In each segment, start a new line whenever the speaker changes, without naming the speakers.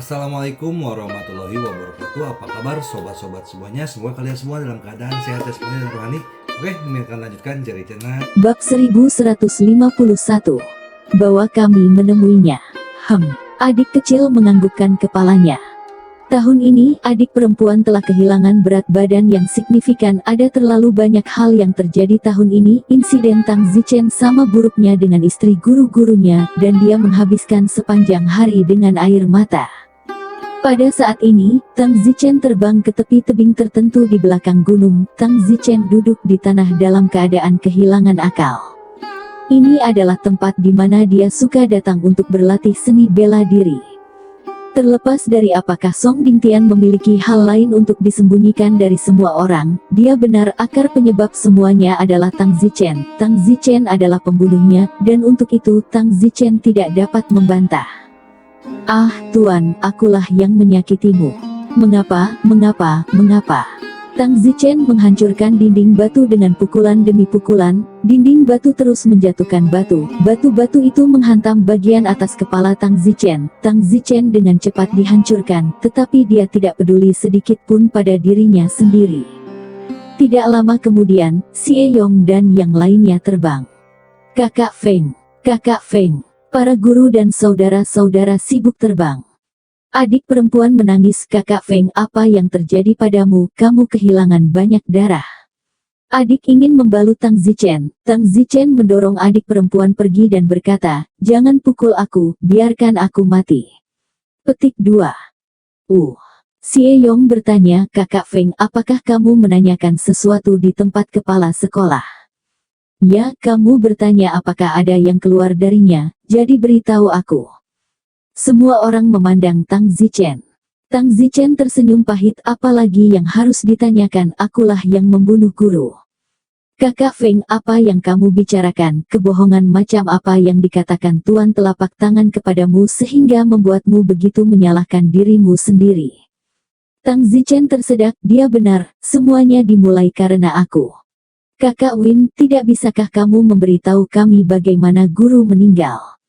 Assalamualaikum warahmatullahi wabarakatuh. Apa kabar sobat-sobat semuanya? Semoga kalian semua dalam keadaan sehat jasmani dan rohani. Oke, kami akan lanjutkan cerita.
Bab 1151. Bahwa kami menemuinya. Adik kecil menganggukkan kepalanya. Tahun ini, adik perempuan telah kehilangan berat badan yang signifikan. Ada terlalu banyak hal yang terjadi tahun ini. Insiden Tang Zichen sama buruknya dengan istri guru-gurunya, dan dia menghabiskan sepanjang hari dengan air mata. Pada saat ini, Tang Zichen terbang ke tepi tebing tertentu di belakang gunung. Tang Zichen duduk di tanah dalam keadaan kehilangan akal. Ini adalah tempat di mana dia suka datang untuk berlatih seni bela diri. Terlepas dari apakah Song Dingtian memiliki hal lain untuk disembunyikan dari semua orang, dia benar akar penyebab semuanya adalah Tang Zichen. Tang Zichen adalah pembunuhnya, dan untuk itu Tang Zichen tidak dapat membantah. Ah, Tuan, akulah yang menyakitimu. Mengapa? Tang Zichen menghancurkan dinding batu dengan pukulan demi pukulan. Dinding batu terus menjatuhkan batu. Batu-batu itu menghantam bagian atas kepala Tang Zichen. Tang Zichen dengan cepat dihancurkan, tetapi dia tidak peduli sedikit pun pada dirinya sendiri. Tidak lama kemudian, Xie Yong dan yang lainnya terbang. Kakak Feng. Para guru dan saudara-saudara sibuk terbang. Adik perempuan menangis. Kakak Feng, apa yang terjadi padamu? Kamu kehilangan banyak darah. Adik ingin membalut Tang Zichen. Tang Zichen mendorong adik perempuan pergi dan berkata, jangan pukul aku, biarkan aku mati. Petik 2. Xie Yong bertanya, Kakak Feng, apakah kamu menanyakan sesuatu di tempat kepala sekolah? Ya, kamu bertanya apakah ada yang keluar darinya, jadi beritahu aku. Semua orang memandang Tang Zichen. Tang Zichen tersenyum pahit, apalagi yang harus ditanyakan, akulah yang membunuh guru. Kakak Feng, apa yang kamu bicarakan? Kebohongan macam apa yang dikatakan Tuan telapak tangan kepadamu sehingga membuatmu begitu menyalahkan dirimu sendiri? Tang Zichen tersedak, dia benar, semuanya dimulai karena aku. Kakak Win, tidak bisakah kamu memberitahu kami bagaimana guru meninggal?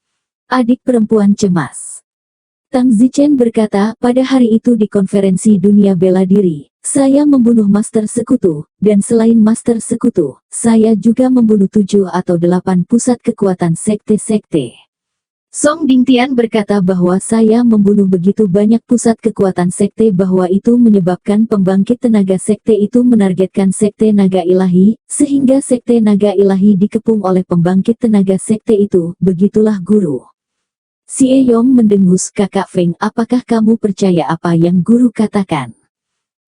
Adik perempuan cemas. Tang Zichen berkata, pada hari itu di konferensi dunia bela diri, saya membunuh master sekutu, dan selain master sekutu, saya juga membunuh 7 atau 8 pusat kekuatan sekte-sekte. Song Dingtian berkata bahwa saya membunuh begitu banyak pusat kekuatan sekte bahwa itu menyebabkan pembangkit tenaga sekte itu menargetkan sekte naga ilahi, sehingga sekte naga ilahi dikepung oleh pembangkit tenaga sekte itu. Begitulah guru. Xie Yong mendengus, Kakak Feng, apakah kamu percaya apa yang guru katakan?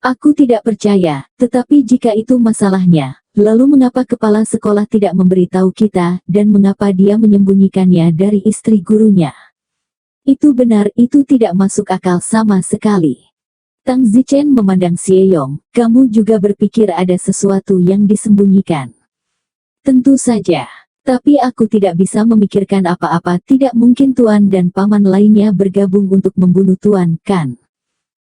Aku tidak percaya, tetapi jika itu masalahnya, lalu mengapa kepala sekolah tidak memberitahu kita, dan mengapa dia menyembunyikannya dari istri gurunya? Itu benar, itu tidak masuk akal sama sekali. Tang Zichen memandang Xie Yong, kamu juga berpikir ada sesuatu yang disembunyikan? Tentu saja. Tapi aku tidak bisa memikirkan apa-apa. Tidak mungkin Tuan dan paman lainnya bergabung untuk membunuh Tuan, kan?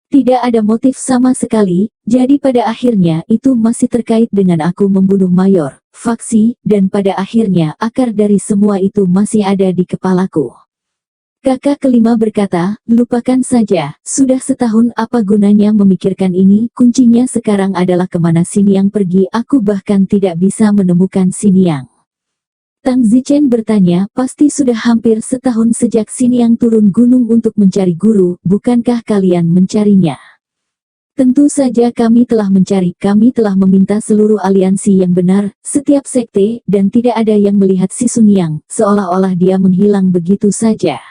Tidak ada motif sama sekali, jadi pada akhirnya itu masih terkait dengan aku membunuh mayor, faksi, dan pada akhirnya akar dari semua itu masih ada di kepalaku. Kakak kelima berkata, lupakan saja, sudah setahun apa gunanya memikirkan ini, kuncinya sekarang adalah kemana Xiniang pergi. Aku bahkan tidak bisa menemukan Xiniang. Tang Zichen bertanya, pasti sudah hampir setahun sejak Xiniang turun gunung untuk mencari guru, bukankah kalian mencarinya? Tentu saja kami telah mencari, kami telah meminta seluruh aliansi yang benar, setiap sekte, dan tidak ada yang melihat si Xiniang, seolah-olah dia menghilang begitu saja.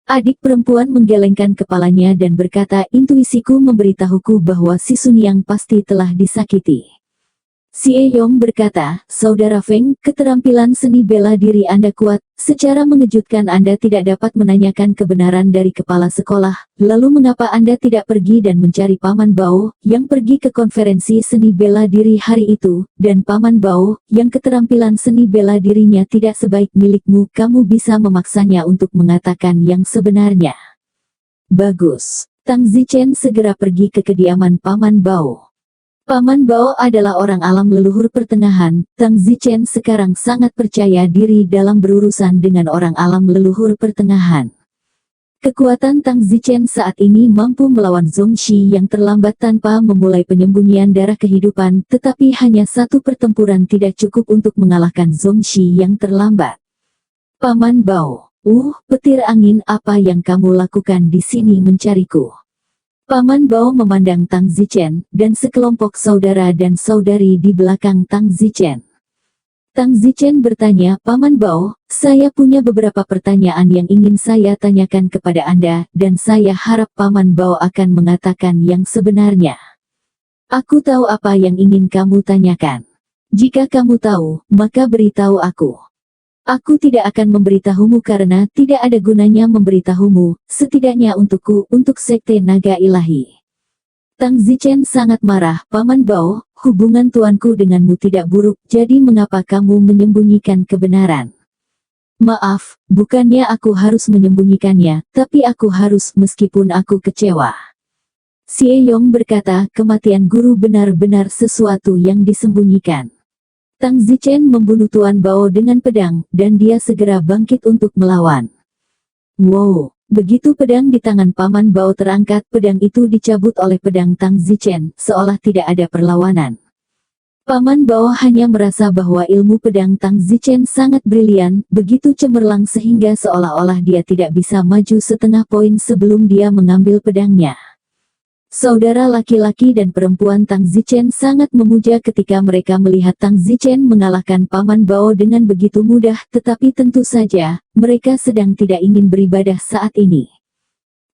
Adik perempuan menggelengkan kepalanya dan berkata, intuisiku memberitahuku bahwa si Xiniang pasti telah disakiti. Xie Yong berkata, Saudara Feng, keterampilan seni bela diri Anda kuat, secara mengejutkan Anda tidak dapat menanyakan kebenaran dari kepala sekolah, lalu mengapa Anda tidak pergi dan mencari Paman Bao, yang pergi ke konferensi seni bela diri hari itu, dan Paman Bao, yang keterampilan seni bela dirinya tidak sebaik milikmu, kamu bisa memaksanya untuk mengatakan yang sebenarnya. Bagus. Tang Zichen segera pergi ke kediaman Paman Bao. Paman Bao adalah orang alam leluhur pertengahan. Tang Zichen sekarang sangat percaya diri dalam berurusan dengan orang alam leluhur pertengahan. Kekuatan Tang Zichen saat ini mampu melawan Zhongxi yang terlambat tanpa memulai penyembunyian darah kehidupan, tetapi hanya satu pertempuran tidak cukup untuk mengalahkan Zhongxi yang terlambat. Paman Bao, petir angin, apa yang kamu lakukan di sini mencariku? Paman Bao memandang Tang Zichen dan sekelompok saudara dan saudari di belakang Tang Zichen. Tang Zichen bertanya, Paman Bao, saya punya beberapa pertanyaan yang ingin saya tanyakan kepada Anda, dan saya harap Paman Bao akan mengatakan yang sebenarnya. Aku tahu apa yang ingin kamu tanyakan. Jika kamu tahu, maka beritahu aku. Aku tidak akan memberitahumu karena tidak ada gunanya memberitahumu, setidaknya untukku, untuk Sekte Naga Ilahi. Tang Zichen sangat marah, Paman Bao, hubungan tuanku denganmu tidak buruk, jadi mengapa kamu menyembunyikan kebenaran? Maaf, bukannya aku harus menyembunyikannya, tapi aku harus meskipun aku kecewa. Xie Yong berkata, kematian guru benar-benar sesuatu yang disembunyikan. Tang Zichen membunuh Tuan Bao dengan pedang, dan dia segera bangkit untuk melawan. Wow! Begitu pedang di tangan Paman Bao terangkat, pedang itu dicabut oleh pedang Tang Zichen, seolah tidak ada perlawanan. Paman Bao hanya merasa bahwa ilmu pedang Tang Zichen sangat brilian, begitu cemerlang sehingga seolah-olah dia tidak bisa maju setengah poin sebelum dia mengambil pedangnya. Saudara laki-laki dan perempuan Tang Zichen sangat memuja ketika mereka melihat Tang Zichen mengalahkan Paman Bao dengan begitu mudah, tetapi tentu saja, mereka sedang tidak ingin beribadah saat ini.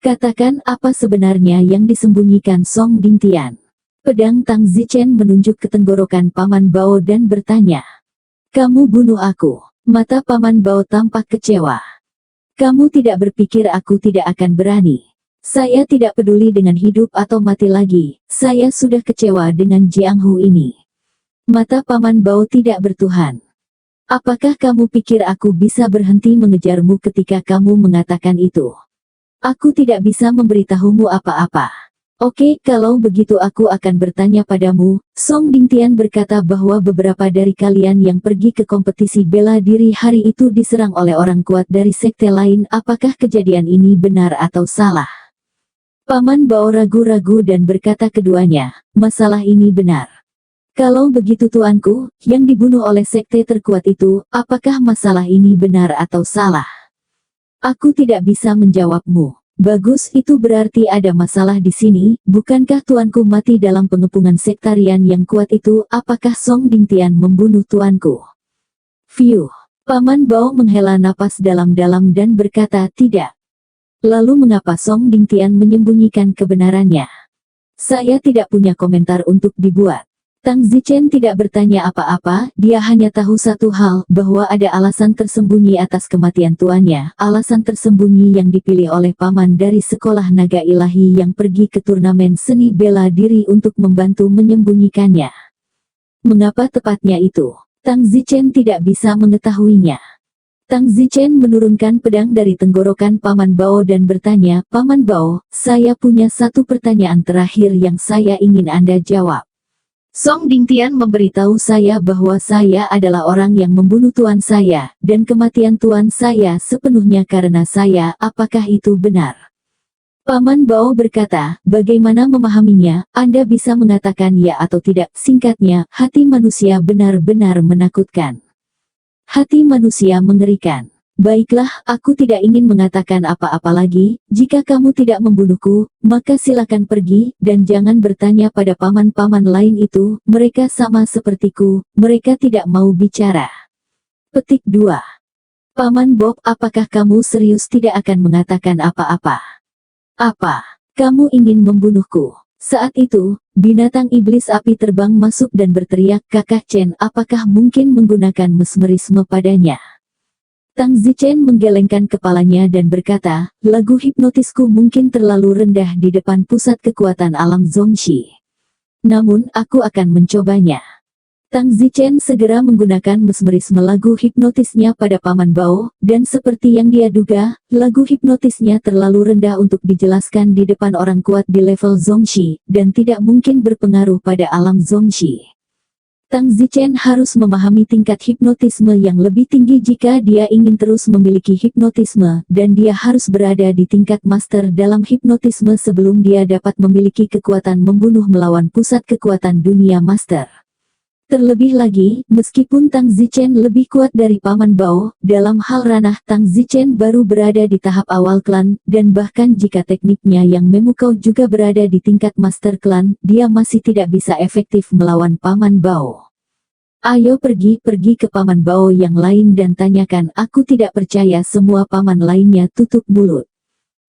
Katakan apa sebenarnya yang disembunyikan Song Dingtian. Pedang Tang Zichen menunjuk ke tenggorokan Paman Bao dan bertanya. Kamu bunuh aku. Mata Paman Bao tampak kecewa. Kamu tidak berpikir aku tidak akan berani. Saya tidak peduli dengan hidup atau mati lagi, saya sudah kecewa dengan Jiang Hu ini. Mata Paman Bao tidak bertuhan. Apakah kamu pikir aku bisa berhenti mengejarmu ketika kamu mengatakan itu? Aku tidak bisa memberitahumu apa-apa. Oke, kalau begitu aku akan bertanya padamu. Song Dingtian berkata bahwa beberapa dari kalian yang pergi ke kompetisi bela diri hari itu diserang oleh orang kuat dari sekte lain. Apakah kejadian ini benar atau salah? Paman Bao ragu-ragu dan berkata keduanya, masalah ini benar. Kalau begitu tuanku, yang dibunuh oleh sekte terkuat itu, apakah masalah ini benar atau salah? Aku tidak bisa menjawabmu. Bagus, itu berarti ada masalah di sini, bukankah tuanku mati dalam pengepungan sektarian yang kuat itu? Apakah Song Dingtian membunuh tuanku? Fiuh. Paman Bao menghela napas dalam-dalam dan berkata tidak. Lalu mengapa Song Dingtian menyembunyikan kebenarannya? Saya tidak punya komentar untuk dibuat. Tang Zichen tidak bertanya apa-apa, dia hanya tahu satu hal, bahwa ada alasan tersembunyi atas kematian tuannya, alasan tersembunyi yang dipilih oleh paman dari sekolah naga ilahi yang pergi ke turnamen seni bela diri untuk membantu menyembunyikannya. Mengapa tepatnya itu? Tang Zichen tidak bisa mengetahuinya. Tang Zichen menurunkan pedang dari tenggorokan Paman Bao dan bertanya, Paman Bao, saya punya satu pertanyaan terakhir yang saya ingin Anda jawab. Song Dingtian memberitahu saya bahwa saya adalah orang yang membunuh tuan saya, dan kematian tuan saya sepenuhnya karena saya, apakah itu benar? Paman Bao berkata, bagaimana memahaminya, Anda bisa mengatakan ya atau tidak, singkatnya, hati manusia benar-benar menakutkan. Hati manusia mengerikan. Baiklah, aku tidak ingin mengatakan apa-apa lagi. Jika kamu tidak membunuhku, maka silakan pergi, dan jangan bertanya pada paman-paman lain itu, mereka sama sepertiku, mereka tidak mau bicara. Petik 2. Paman Bob, apakah kamu serius tidak akan mengatakan apa-apa? Apa? Kamu ingin membunuhku? Saat itu, binatang iblis api terbang masuk dan berteriak, Kakak Chen, apakah mungkin menggunakan mesmerisme padanya? Tang Zichen menggelengkan kepalanya dan berkata, lagu hipnotisku mungkin terlalu rendah di depan pusat kekuatan alam Zhongxi. Namun, aku akan mencobanya. Tang Zichen segera menggunakan mesmerisme lagu hipnotisnya pada Paman Bao, dan seperti yang dia duga, lagu hipnotisnya terlalu rendah untuk dijelaskan di depan orang kuat di level Zhongxi, dan tidak mungkin berpengaruh pada alam Zhongxi. Tang Zichen harus memahami tingkat hipnotisme yang lebih tinggi jika dia ingin terus memiliki hipnotisme, dan dia harus berada di tingkat master dalam hipnotisme sebelum dia dapat memiliki kekuatan membunuh melawan pusat kekuatan dunia master. Terlebih lagi, meskipun Tang Zichen lebih kuat dari Paman Bao, dalam hal ranah Tang Zichen baru berada di tahap awal klan, dan bahkan jika tekniknya yang memukau juga berada di tingkat master klan, dia masih tidak bisa efektif melawan Paman Bao. Ayo pergi ke Paman Bao yang lain dan tanyakan, aku tidak percaya. Semua paman lainnya tutup mulut.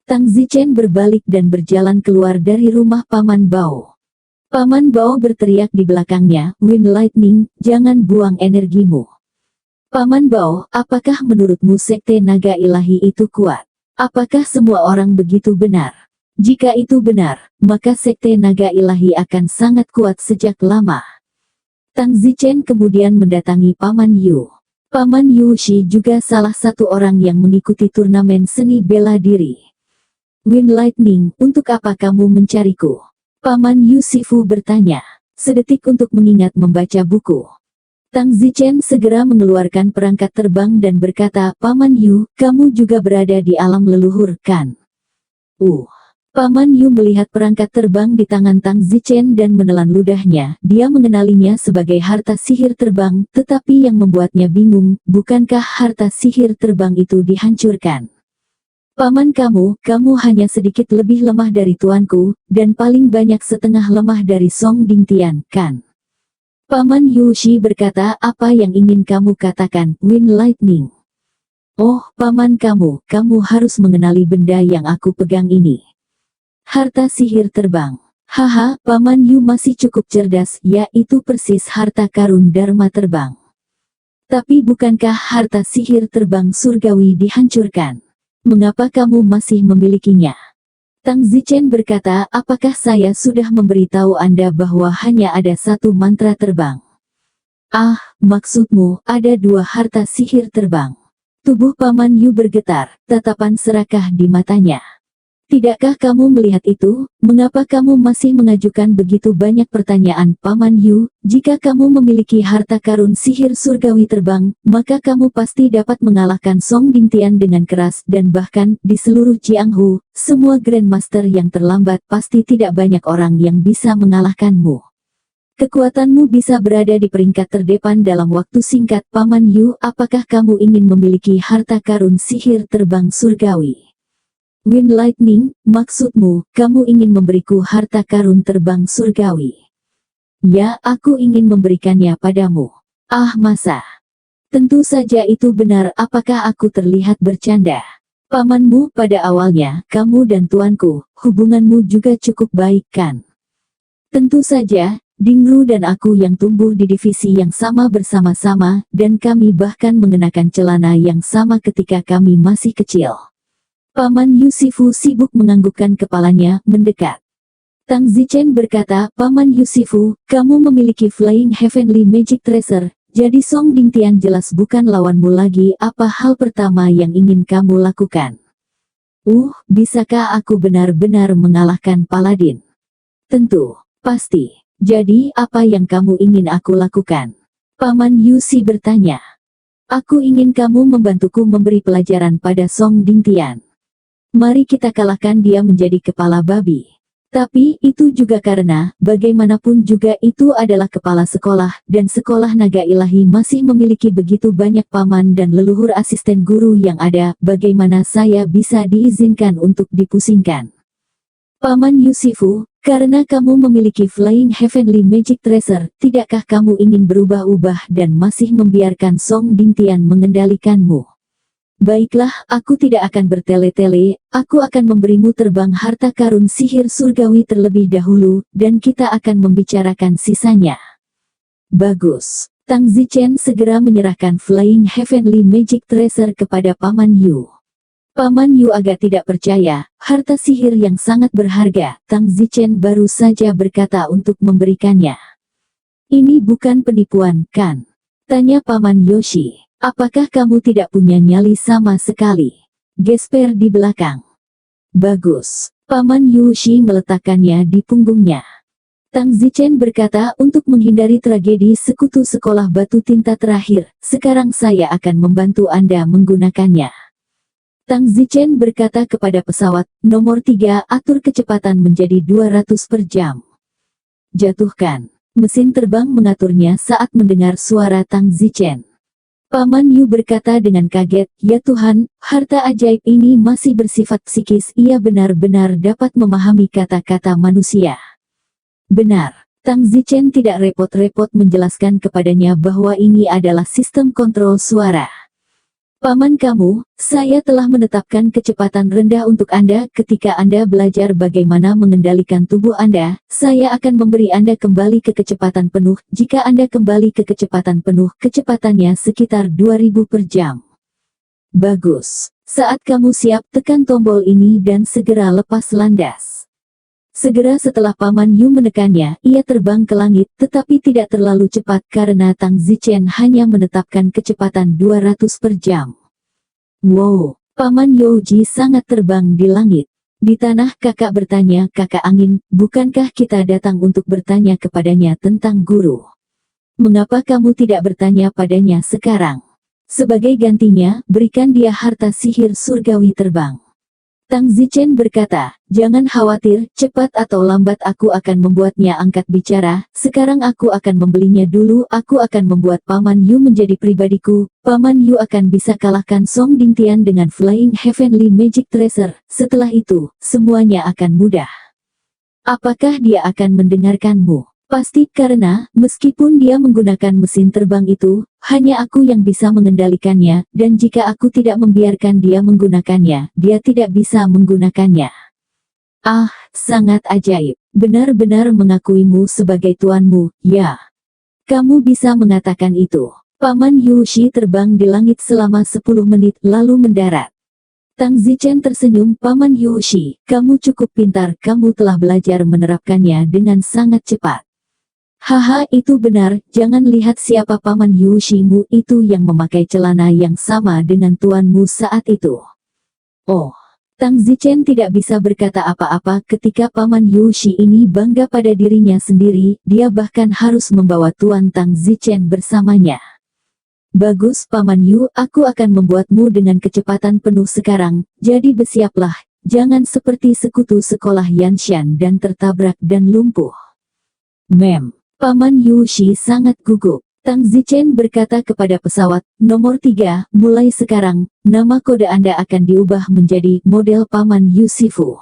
Tang Zichen berbalik dan berjalan keluar dari rumah Paman Bao. Paman Bao berteriak di belakangnya, Wind Lightning, jangan buang energimu. Paman Bao, apakah menurutmu sekte naga ilahi itu kuat? Apakah semua orang begitu benar? Jika itu benar, maka sekte naga ilahi akan sangat kuat sejak lama. Tang Zichen kemudian mendatangi Paman Yu. Paman Yu Shi juga salah satu orang yang mengikuti turnamen seni bela diri. Wind Lightning, untuk apa kamu mencariku? Paman Yu Shifu bertanya. Sedetik untuk mengingat membaca buku. Tang Zichen segera mengeluarkan perangkat terbang dan berkata, Paman Yu, kamu juga berada di alam leluhur, kan? Paman Yu melihat perangkat terbang di tangan Tang Zichen dan menelan ludahnya. Dia mengenalinya sebagai harta sihir terbang, tetapi yang membuatnya bingung, bukankah harta sihir terbang itu dihancurkan? Paman kamu hanya sedikit lebih lemah dari tuanku, dan paling banyak setengah lemah dari Song Dingtian, kan? Paman Yu Shi berkata, apa yang ingin kamu katakan, Wind Lightning? Oh, paman kamu harus mengenali benda yang aku pegang ini. Harta sihir terbang. Haha, Paman Yu masih cukup cerdas, yaitu persis harta karun Dharma terbang. Tapi bukankah harta sihir terbang surgawi dihancurkan? Mengapa kamu masih memilikinya? Tang Zichen berkata, apakah saya sudah memberitahu Anda bahwa hanya ada satu mantra terbang? Ah, maksudmu, ada dua harta sihir terbang. Tubuh Paman Yu bergetar, tatapan serakah di matanya. Tidakkah kamu melihat itu? Mengapa kamu masih mengajukan begitu banyak pertanyaan, Paman Yu? Jika kamu memiliki harta karun sihir surgawi terbang, maka kamu pasti dapat mengalahkan Song Dingtian dengan keras, dan bahkan, di seluruh Jianghu, semua Grandmaster yang terlambat pasti tidak banyak orang yang bisa mengalahkanmu. Kekuatanmu bisa berada di peringkat terdepan dalam waktu singkat, Paman Yu. Apakah kamu ingin memiliki harta karun sihir terbang surgawi? Wind Lightning, maksudmu, kamu ingin memberiku harta karun terbang surgawi? Ya, aku ingin memberikannya padamu. Ah, masa? Tentu saja itu benar. Apakah aku terlihat bercanda? Pamanmu pada awalnya, kamu dan tuanku, hubunganmu juga cukup baik, kan? Tentu saja, Dingru dan aku yang tumbuh di divisi yang sama bersama-sama, dan kami bahkan mengenakan celana yang sama ketika kami masih kecil. Paman Yu Shifu sibuk menganggukkan kepalanya, mendekat. Tang Zichen berkata, Paman Yu Shifu, kamu memiliki Flying Heavenly Magic Tracer, jadi Song Dingtian jelas bukan lawanmu lagi. Apa hal pertama yang ingin kamu lakukan? Bisakah aku benar-benar mengalahkan Paladin? Tentu, pasti. Jadi, apa yang kamu ingin aku lakukan? Paman Yu Shi bertanya. Aku ingin kamu membantuku memberi pelajaran pada Song Dingtian. Mari kita kalahkan dia menjadi kepala babi. Tapi, itu juga karena, bagaimanapun juga itu adalah kepala sekolah, dan sekolah naga ilahi masih memiliki begitu banyak paman dan leluhur asisten guru yang ada, bagaimana saya bisa diizinkan untuk dipusingkan? Paman Yu Shifu, karena kamu memiliki Flying Heavenly Magic Tracer, tidakkah kamu ingin berubah-ubah dan masih membiarkan Song Dingtian mengendalikanmu? Baiklah, aku tidak akan bertele-tele, aku akan memberimu terbang harta karun sihir surgawi terlebih dahulu, dan kita akan membicarakan sisanya. Bagus. Tang Zichen segera menyerahkan Flying Heavenly Magic Tracer kepada Paman Yu. Paman Yu agak tidak percaya, harta sihir yang sangat berharga, Tang Zichen baru saja berkata untuk memberikannya. Ini bukan penipuan, kan? Tanya Paman Yoshi. Apakah kamu tidak punya nyali sama sekali? Gesper di belakang. Bagus. Paman Yoshi meletakkannya di punggungnya. Tang Zichen berkata untuk menghindari tragedi sekutu sekolah batu tinta terakhir, sekarang saya akan membantu Anda menggunakannya. Tang Zichen berkata kepada pesawat, nomor 3 atur kecepatan menjadi 200 per jam. Jatuhkan. Mesin terbang mengaturnya saat mendengar suara Tang Zichen. Paman Yu berkata dengan kaget, ya Tuhan, harta ajaib ini masih bersifat psikis, ia benar-benar dapat memahami kata-kata manusia. Benar, Tang Zichen tidak repot-repot menjelaskan kepadanya bahwa ini adalah sistem kontrol suara. Paman kamu, saya telah menetapkan kecepatan rendah untuk Anda ketika Anda belajar bagaimana mengendalikan tubuh Anda, saya akan memberi Anda kembali ke kecepatan penuh, jika Anda kembali ke kecepatan penuh, kecepatannya sekitar 2000 per jam. Bagus, saat kamu siap tekan tombol ini dan segera lepas landas. Segera setelah Paman Yu menekannya, ia terbang ke langit, tetapi tidak terlalu cepat karena Tang Zichen hanya menetapkan kecepatan 200 per jam. Wow, Paman Youji sangat terbang di langit. Di tanah kakak bertanya, kakak angin, bukankah kita datang untuk bertanya kepadanya tentang guru? Mengapa kamu tidak bertanya padanya sekarang? Sebagai gantinya, berikan dia harta sihir surgawi terbang. Tang Zichen berkata, jangan khawatir, cepat atau lambat aku akan membuatnya angkat bicara, sekarang aku akan membelinya dulu, aku akan membuat Paman Yu menjadi pribadiku, Paman Yu akan bisa kalahkan Song Dingtian dengan Flying Heavenly Magic Tracer, setelah itu, semuanya akan mudah. Apakah dia akan mendengarkanmu? Pasti karena, meskipun dia menggunakan mesin terbang itu, hanya aku yang bisa mengendalikannya, dan jika aku tidak membiarkan dia menggunakannya, dia tidak bisa menggunakannya. Ah, sangat ajaib. Benar-benar mengakuimu sebagai tuanmu, ya. Kamu bisa mengatakan itu. Paman Yushi terbang di langit selama 10 menit lalu mendarat. Tang Zichen tersenyum, Paman Yushi, kamu cukup pintar, kamu telah belajar menerapkannya dengan sangat cepat. Haha, itu benar, jangan lihat siapa Paman Yushimu itu yang memakai celana yang sama dengan tuanmu saat itu. Oh, Tang Zichen tidak bisa berkata apa-apa ketika Paman Yushi ini bangga pada dirinya sendiri, dia bahkan harus membawa Tuan Tang Zichen bersamanya. Bagus Paman Yu, aku akan membuatmu dengan kecepatan penuh sekarang, jadi bersiaplah, jangan seperti sekutu sekolah Yanshan dan tertabrak dan lumpuh. Paman Yushi sangat gugup. Tang Zichen berkata kepada pesawat, nomor 3, mulai sekarang, nama kode Anda akan diubah menjadi model Paman Yusifu.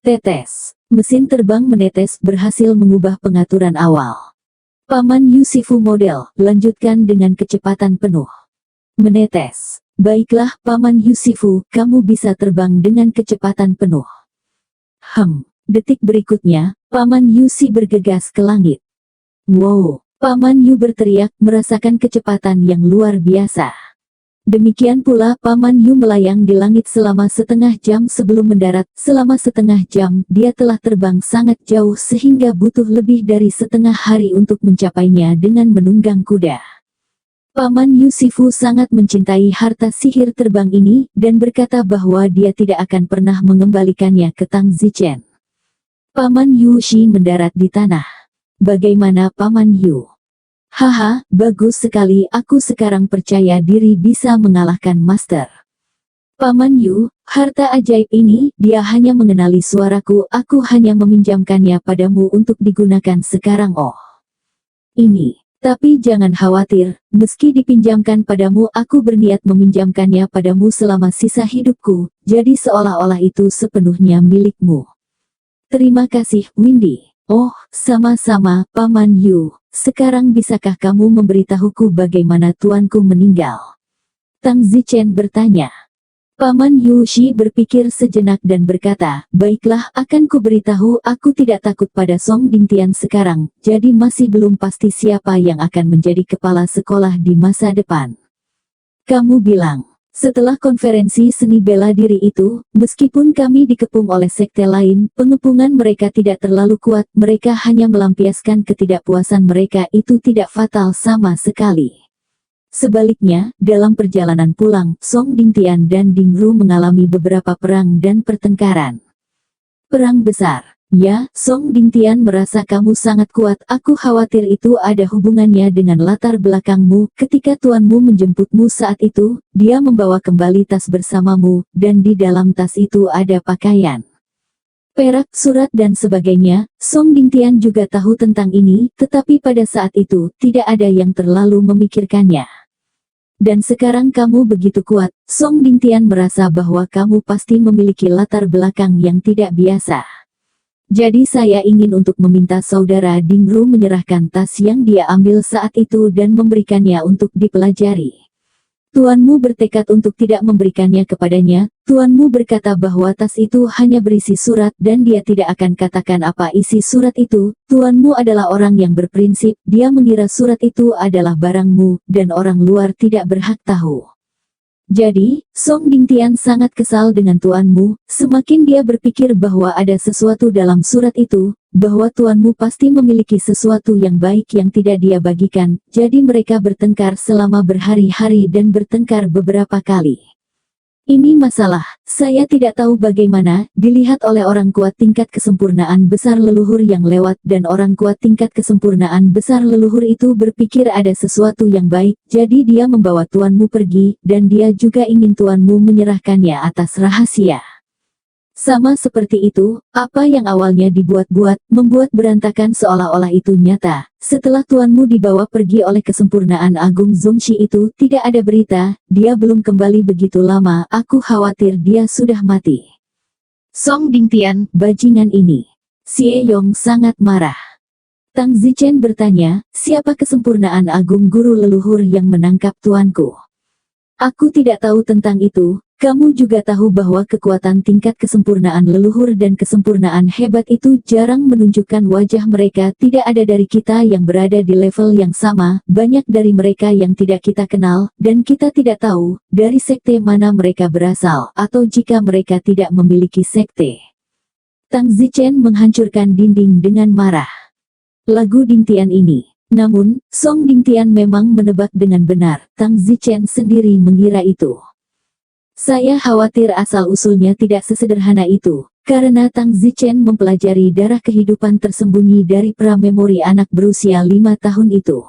Tetes. Mesin terbang menetes berhasil mengubah pengaturan awal. Paman Yusifu model, lanjutkan dengan kecepatan penuh. Menetes. Baiklah, Paman Yusifu, kamu bisa terbang dengan kecepatan penuh. Detik berikutnya, Paman Yusi bergegas ke langit. Wow, Paman Yu berteriak, merasakan kecepatan yang luar biasa. Demikian pula Paman Yu melayang di langit selama setengah jam sebelum mendarat. Selama setengah jam, dia telah terbang sangat jauh sehingga butuh lebih dari setengah hari untuk mencapainya dengan menunggang kuda. Paman Yusifu sangat mencintai harta sihir terbang ini, dan berkata bahwa dia tidak akan pernah mengembalikannya ke Tang Zichen. Paman Yushi mendarat di tanah. Bagaimana Paman Yu? Haha, bagus sekali, aku sekarang percaya diri bisa mengalahkan Master. Paman Yu, harta ajaib ini, dia hanya mengenali suaraku, aku hanya meminjamkannya padamu untuk digunakan sekarang. Oh. Ini. Tapi jangan khawatir, meski dipinjamkan padamu, aku berniat meminjamkannya padamu selama sisa hidupku, jadi seolah-olah itu sepenuhnya milikmu. Terima kasih, Windy. Oh, sama-sama, Paman Yu. Sekarang bisakah kamu memberitahuku bagaimana tuanku meninggal? Tang Zichen bertanya. Paman Yushi berpikir sejenak dan berkata, baiklah, akan ku beritahu, aku tidak takut pada Song Dingtian sekarang, jadi masih belum pasti siapa yang akan menjadi kepala sekolah di masa depan. Kamu bilang. Setelah konferensi seni bela diri itu, meskipun kami dikepung oleh sekte lain, pengepungan mereka tidak terlalu kuat, mereka hanya melampiaskan ketidakpuasan mereka, itu tidak fatal sama sekali. Sebaliknya, dalam perjalanan pulang, Song Dingtian dan Ding Ru mengalami beberapa perang dan pertengkaran. Perang besar. Ya, Song Dingtian merasa kamu sangat kuat. Aku khawatir itu ada hubungannya dengan latar belakangmu. Ketika tuanmu menjemputmu saat itu, dia membawa kembali tas bersamamu, dan di dalam tas itu ada pakaian, perak, surat dan sebagainya. Song Dingtian juga tahu tentang ini, tetapi pada saat itu, tidak ada yang terlalu memikirkannya. Dan sekarang kamu begitu kuat. Song Dingtian merasa bahwa kamu pasti memiliki latar belakang yang tidak biasa. Jadi saya ingin untuk meminta saudara Dingru menyerahkan tas yang dia ambil saat itu dan memberikannya untuk dipelajari. Tuanmu bertekad untuk tidak memberikannya kepadanya. Tuanmu berkata bahwa tas itu hanya berisi surat dan dia tidak akan katakan apa isi surat itu. Tuanmu adalah orang yang berprinsip, dia mengira surat itu adalah barangmu, dan orang luar tidak berhak tahu. Jadi, Song Dingtian sangat kesal dengan tuanmu. Semakin dia berpikir bahwa ada sesuatu dalam surat itu, bahwa tuanmu pasti memiliki sesuatu yang baik yang tidak dia bagikan. Jadi mereka bertengkar selama berhari-hari dan bertengkar beberapa kali. Ini masalah, saya tidak tahu bagaimana, dilihat oleh orang kuat tingkat kesempurnaan besar leluhur yang lewat dan orang kuat tingkat kesempurnaan besar leluhur itu berpikir ada sesuatu yang baik, jadi dia membawa tuanmu pergi, dan dia juga ingin tuanmu menyerahkannya atas rahasia. Sama seperti itu, apa yang awalnya dibuat-buat, membuat berantakan seolah-olah itu nyata. Setelah tuanmu dibawa pergi oleh kesempurnaan agung Zongxi itu, tidak ada berita, dia belum kembali begitu lama, aku khawatir dia sudah mati. Song Dingtian, bajingan ini. Xie Yong sangat marah. Tang Zichen bertanya, siapa kesempurnaan agung guru leluhur yang menangkap tuanku? Aku tidak tahu tentang itu. Kamu juga tahu bahwa kekuatan tingkat kesempurnaan leluhur dan kesempurnaan hebat itu jarang menunjukkan wajah mereka. Tidak ada dari kita yang berada di level yang sama, banyak dari mereka yang tidak kita kenal, dan kita tidak tahu dari sekte mana mereka berasal, atau jika mereka tidak memiliki sekte. Tang Zichen menghancurkan dinding dengan marah. Lagu Dingtian ini. Namun, Song Dingtian memang menebak dengan benar, Tang Zichen sendiri mengira itu. Saya khawatir asal-usulnya tidak sesederhana itu, karena Tang Zichen mempelajari darah kehidupan tersembunyi dari pramemori anak berusia 5 tahun itu.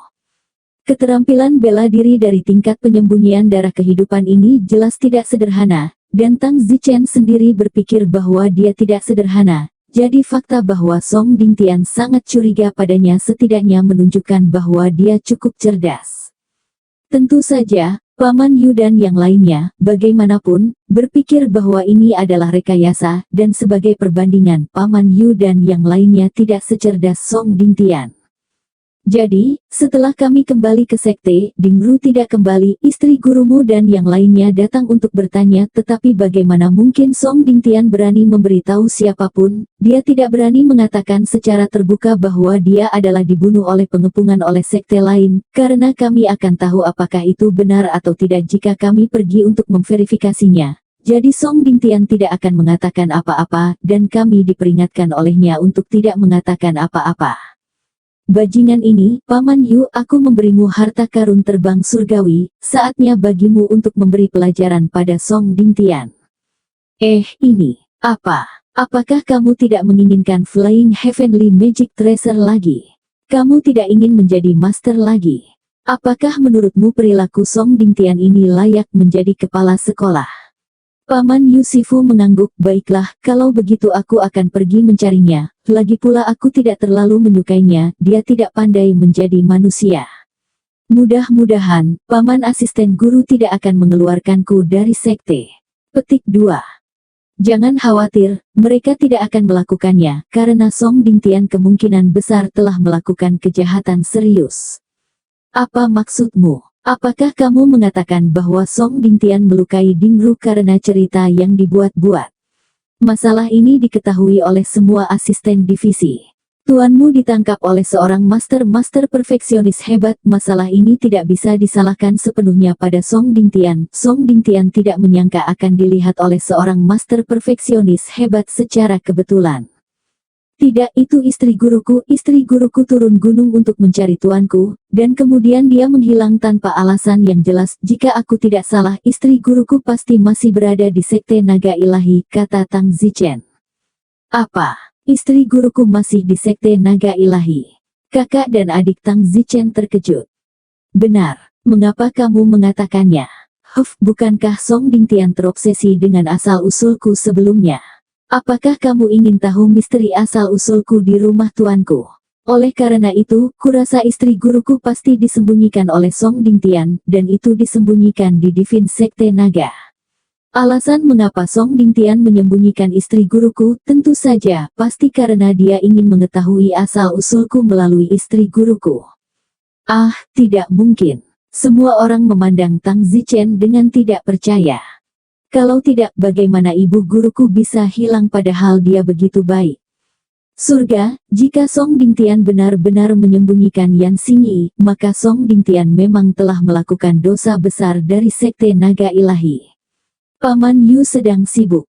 Keterampilan bela diri dari tingkat penyembunyian darah kehidupan ini jelas tidak sederhana, dan Tang Zichen sendiri berpikir bahwa dia tidak sederhana. Jadi fakta bahwa Song Dingtian sangat curiga padanya setidaknya menunjukkan bahwa dia cukup cerdas. Tentu saja, Paman Yu dan yang lainnya, bagaimanapun, berpikir bahwa ini adalah rekayasa, dan sebagai perbandingan, Paman Yu dan yang lainnya tidak secerdas Song Dingtian. Jadi, setelah kami kembali ke sekte, Dingru tidak kembali, istri gurumu dan yang lainnya datang untuk bertanya, tetapi bagaimana mungkin Song Dingtian berani memberitahu siapapun, dia tidak berani mengatakan secara terbuka bahwa dia adalah dibunuh oleh pengepungan oleh sekte lain, karena kami akan tahu apakah itu benar atau tidak jika kami pergi untuk memverifikasinya. Jadi Song Dingtian tidak akan mengatakan apa-apa, dan kami diperingatkan olehnya untuk tidak mengatakan apa-apa. Bajingan ini, Paman Yu, aku memberimu harta karun terbang surgawi, saatnya bagimu untuk memberi pelajaran pada Song Dingtian. Ini, apa? Apakah kamu tidak menginginkan Flying Heavenly Magic Treasure lagi? Kamu tidak ingin menjadi master lagi? Apakah menurutmu perilaku Song Dingtian ini layak menjadi kepala sekolah? Paman Yu Sifu mengangguk, baiklah, kalau begitu aku akan pergi mencarinya, lagi pula aku tidak terlalu menyukainya, dia tidak pandai menjadi manusia. Mudah-mudahan, Paman Asisten Guru tidak akan mengeluarkanku dari sekte. Petik 2. Jangan khawatir, mereka tidak akan melakukannya, karena Song Dingtian kemungkinan besar telah melakukan kejahatan serius. Apa maksudmu? Apakah kamu mengatakan bahwa Song Dingtian melukai Dingru karena cerita yang dibuat-buat? Masalah ini diketahui oleh semua asisten divisi. Tuanmu ditangkap oleh seorang master perfeksionis hebat. Masalah ini tidak bisa disalahkan sepenuhnya pada Song Dingtian. Song Dingtian tidak menyangka akan dilihat oleh seorang master perfeksionis hebat secara kebetulan. Tidak, itu istri guruku turun gunung untuk mencari tuanku, dan kemudian dia menghilang tanpa alasan yang jelas. Jika aku tidak salah, istri guruku pasti masih berada di sekte naga ilahi, kata Tang Zichen. Apa? Istri guruku masih di Sekte Naga Ilahi. Kakak dan adik Tang Zichen terkejut. Benar, mengapa kamu mengatakannya? Bukankah Song Dingtian terobsesi dengan asal-usulku sebelumnya? Apakah kamu ingin tahu misteri asal-usulku di rumah tuanku? Oleh karena itu, kurasa istri guruku pasti disembunyikan oleh Song Dingtian, dan itu disembunyikan di Divine Sekte Naga. Alasan mengapa Song Dingtian menyembunyikan istri guruku, tentu saja, pasti karena dia ingin mengetahui asal-usulku melalui istri guruku. Ah, tidak mungkin. Semua orang memandang Tang Zichen dengan tidak percaya. Kalau tidak, bagaimana ibu guruku bisa hilang padahal dia begitu baik? Surga, jika Song Dingtian benar-benar menyembunyikan Yan Xingyi, maka Song Dingtian memang telah melakukan dosa besar dari Sekte Naga Ilahi. Paman Yu sedang sibuk.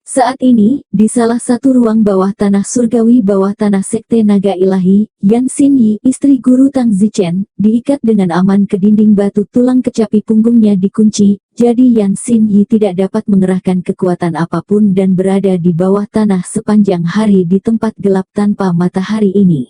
Saat ini, di salah satu ruang bawah tanah surgawi bawah tanah Sekte Naga Ilahi, Yan Xingyi, istri guru Tang Zichen, diikat dengan aman ke dinding batu tulang kecapi punggungnya dikunci, jadi Yan Xingyi tidak dapat mengerahkan kekuatan apapun dan berada di bawah tanah sepanjang hari di tempat gelap tanpa matahari ini.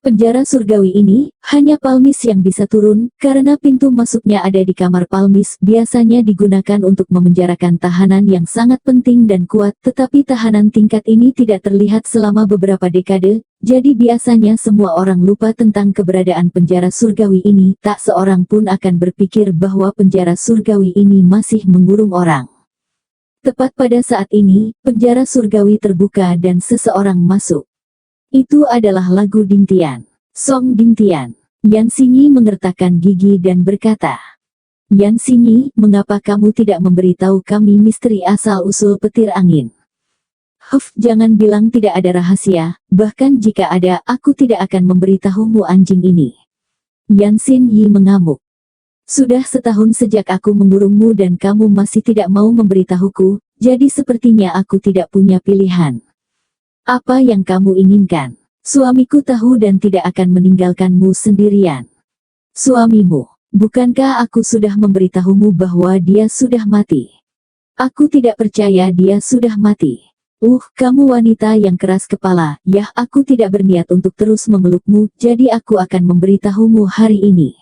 Penjara surgawi ini, hanya Palmis yang bisa turun, karena pintu masuknya ada di kamar Palmis, biasanya digunakan untuk memenjarakan tahanan yang sangat penting dan kuat, tetapi tahanan tingkat ini tidak terlihat selama beberapa dekade, jadi biasanya semua orang lupa tentang keberadaan penjara surgawi ini, tak seorang pun akan berpikir bahwa penjara surgawi ini masih mengurung orang. Tepat pada saat ini, penjara surgawi terbuka dan seseorang masuk. Itu adalah lagu Dingtian. Song Dingtian. Yan Xingyi mengertakkan gigi dan berkata, Yan Xingyi, mengapa kamu tidak memberitahu kami misteri asal-usul petir angin? Jangan bilang tidak ada rahasia, bahkan jika ada, aku tidak akan memberitahumu anjing ini. Yan Xingyi mengamuk. Sudah setahun sejak aku mengurungmu dan kamu masih tidak mau memberitahuku, jadi sepertinya aku tidak punya pilihan. Apa yang kamu inginkan? Suamiku tahu dan tidak akan meninggalkanmu sendirian. Suamimu, bukankah aku sudah memberitahumu bahwa dia sudah mati? Aku tidak percaya dia sudah mati. Kamu wanita yang keras kepala, ya aku tidak berniat untuk terus memelukmu, jadi aku akan memberitahumu hari ini.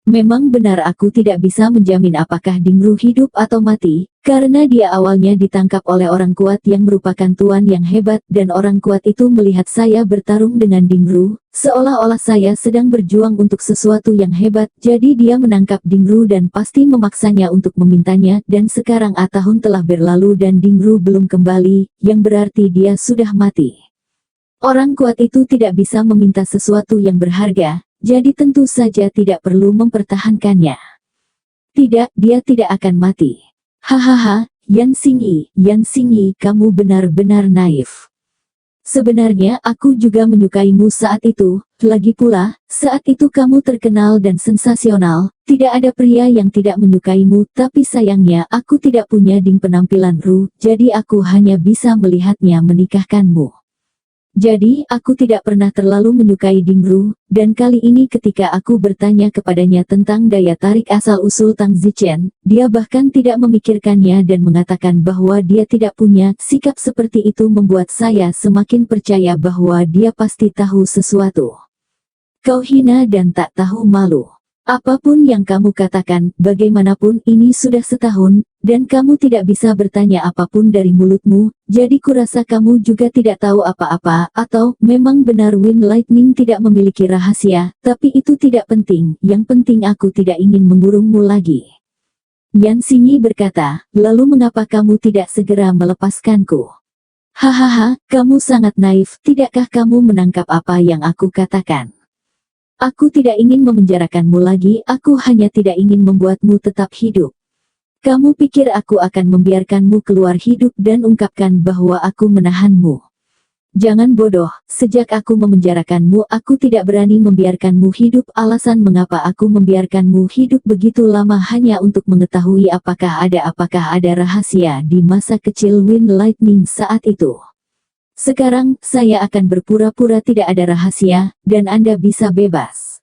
Memang benar aku tidak bisa menjamin apakah Dingru hidup atau mati, karena dia awalnya ditangkap oleh orang kuat yang merupakan tuan yang hebat dan orang kuat itu melihat saya bertarung dengan Dingru, seolah-olah saya sedang berjuang untuk sesuatu yang hebat, jadi dia menangkap Dingru dan pasti memaksanya untuk memintanya dan sekarang tahun telah berlalu dan Dingru belum kembali, yang berarti dia sudah mati. Orang kuat itu tidak bisa meminta sesuatu yang berharga, jadi tentu saja tidak perlu mempertahankannya. Tidak, dia tidak akan mati. Hahaha, Yan Xingyi, kamu benar-benar naif. Sebenarnya aku juga menyukaimu saat itu, lagi pula, saat itu kamu terkenal dan sensasional, tidak ada pria yang tidak menyukaimu, tapi sayangnya aku tidak punya ding penampilan Ru, jadi aku hanya bisa melihatnya menikahkanmu. Jadi, aku tidak pernah terlalu menyukai Dingru, dan kali ini ketika aku bertanya kepadanya tentang daya tarik asal-usul Tang Zichen, dia bahkan tidak memikirkannya dan mengatakan bahwa dia tidak punya. Sikap seperti itu membuat saya semakin percaya bahwa dia pasti tahu sesuatu. Kau hina dan tak tahu malu. Apapun yang kamu katakan, bagaimanapun ini sudah setahun, dan kamu tidak bisa bertanya apapun dari mulutmu, jadi kurasa kamu juga tidak tahu apa-apa, atau memang benar Wind Lightning tidak memiliki rahasia, tapi itu tidak penting, yang penting aku tidak ingin mengurungmu lagi. Yan Xingyi berkata, lalu mengapa kamu tidak segera melepaskanku? Hahaha, kamu sangat naif, tidakkah kamu menangkap apa yang aku katakan? Aku tidak ingin memenjarakanmu lagi, aku hanya tidak ingin membuatmu tetap hidup. Kamu pikir aku akan membiarkanmu keluar hidup dan ungkapkan bahwa aku menahanmu? Jangan bodoh, sejak aku memenjarakanmu aku tidak berani membiarkanmu hidup. Alasan mengapa aku membiarkanmu hidup begitu lama hanya untuk mengetahui apakah ada rahasia di masa kecil Wind Lightning saat itu. Sekarang, saya akan berpura-pura tidak ada rahasia, dan Anda bisa bebas.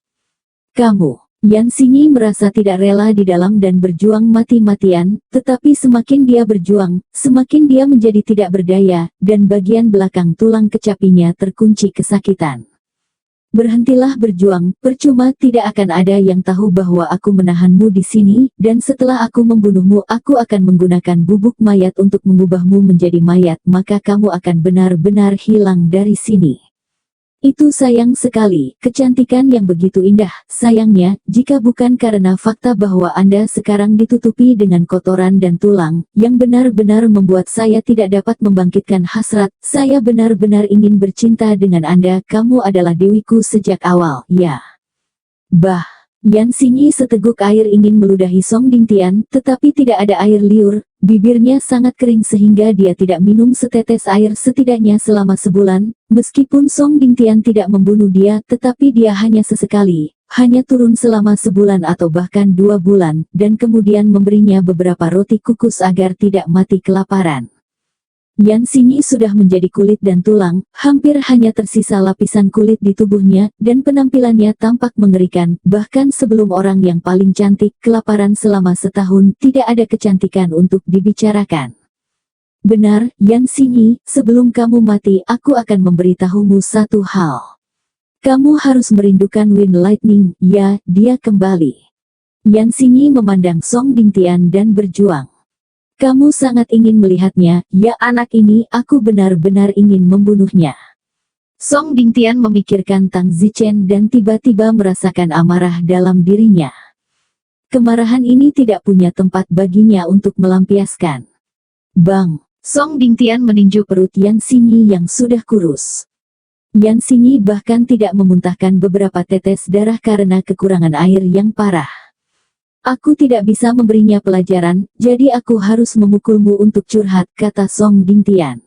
Kamu, Yan Xingyi merasa tidak rela di dalam dan berjuang mati-matian, tetapi semakin dia berjuang, semakin dia menjadi tidak berdaya, dan bagian belakang tulang kecapinya terkunci kesakitan. Berhentilah berjuang, percuma tidak akan ada yang tahu bahwa aku menahanmu di sini, dan setelah aku membunuhmu aku akan menggunakan bubuk mayat untuk mengubahmu menjadi mayat, maka kamu akan benar-benar hilang dari sini. Itu sayang sekali, kecantikan yang begitu indah. Sayangnya, jika bukan karena fakta bahwa Anda sekarang ditutupi dengan kotoran dan tulang, yang benar-benar membuat saya tidak dapat membangkitkan hasrat, saya benar-benar ingin bercinta dengan Anda. Kamu adalah dewiku sejak awal, ya. Bah. Yan Xingyi seteguk air ingin meludahi Song Dingtian, tetapi tidak ada air liur, bibirnya sangat kering sehingga dia tidak minum setetes air setidaknya selama sebulan. Meskipun Song Dingtian tidak membunuh dia, tetapi dia hanya sesekali, hanya turun selama sebulan atau bahkan 2 bulan, dan kemudian memberinya beberapa roti kukus agar tidak mati kelaparan. Yan Xingyi sudah menjadi kulit dan tulang, hampir hanya tersisa lapisan kulit di tubuhnya, dan penampilannya tampak mengerikan. Bahkan sebelum orang yang paling cantik kelaparan selama setahun, tidak ada kecantikan untuk dibicarakan. Benar, Yan Xingyi, sebelum kamu mati aku akan memberitahumu satu hal. Kamu harus merindukan Wind Lightning. Ya, dia kembali. Yan Xingyi memandang Song Dingtian dan berjuang. Kamu sangat ingin melihatnya, ya anak ini, aku benar-benar ingin membunuhnya. Song Dingtian memikirkan Tang Zichen dan tiba-tiba merasakan amarah dalam dirinya. Kemarahan ini tidak punya tempat baginya untuk melampiaskan. Bang! Song Dingtian meninju perut Yan Xingyi yang sudah kurus. Yan Xingyi bahkan tidak memuntahkan beberapa tetes darah karena kekurangan air yang parah. Aku tidak bisa memberinya pelajaran, jadi aku harus memukulmu untuk curhat, kata Song Dingtian.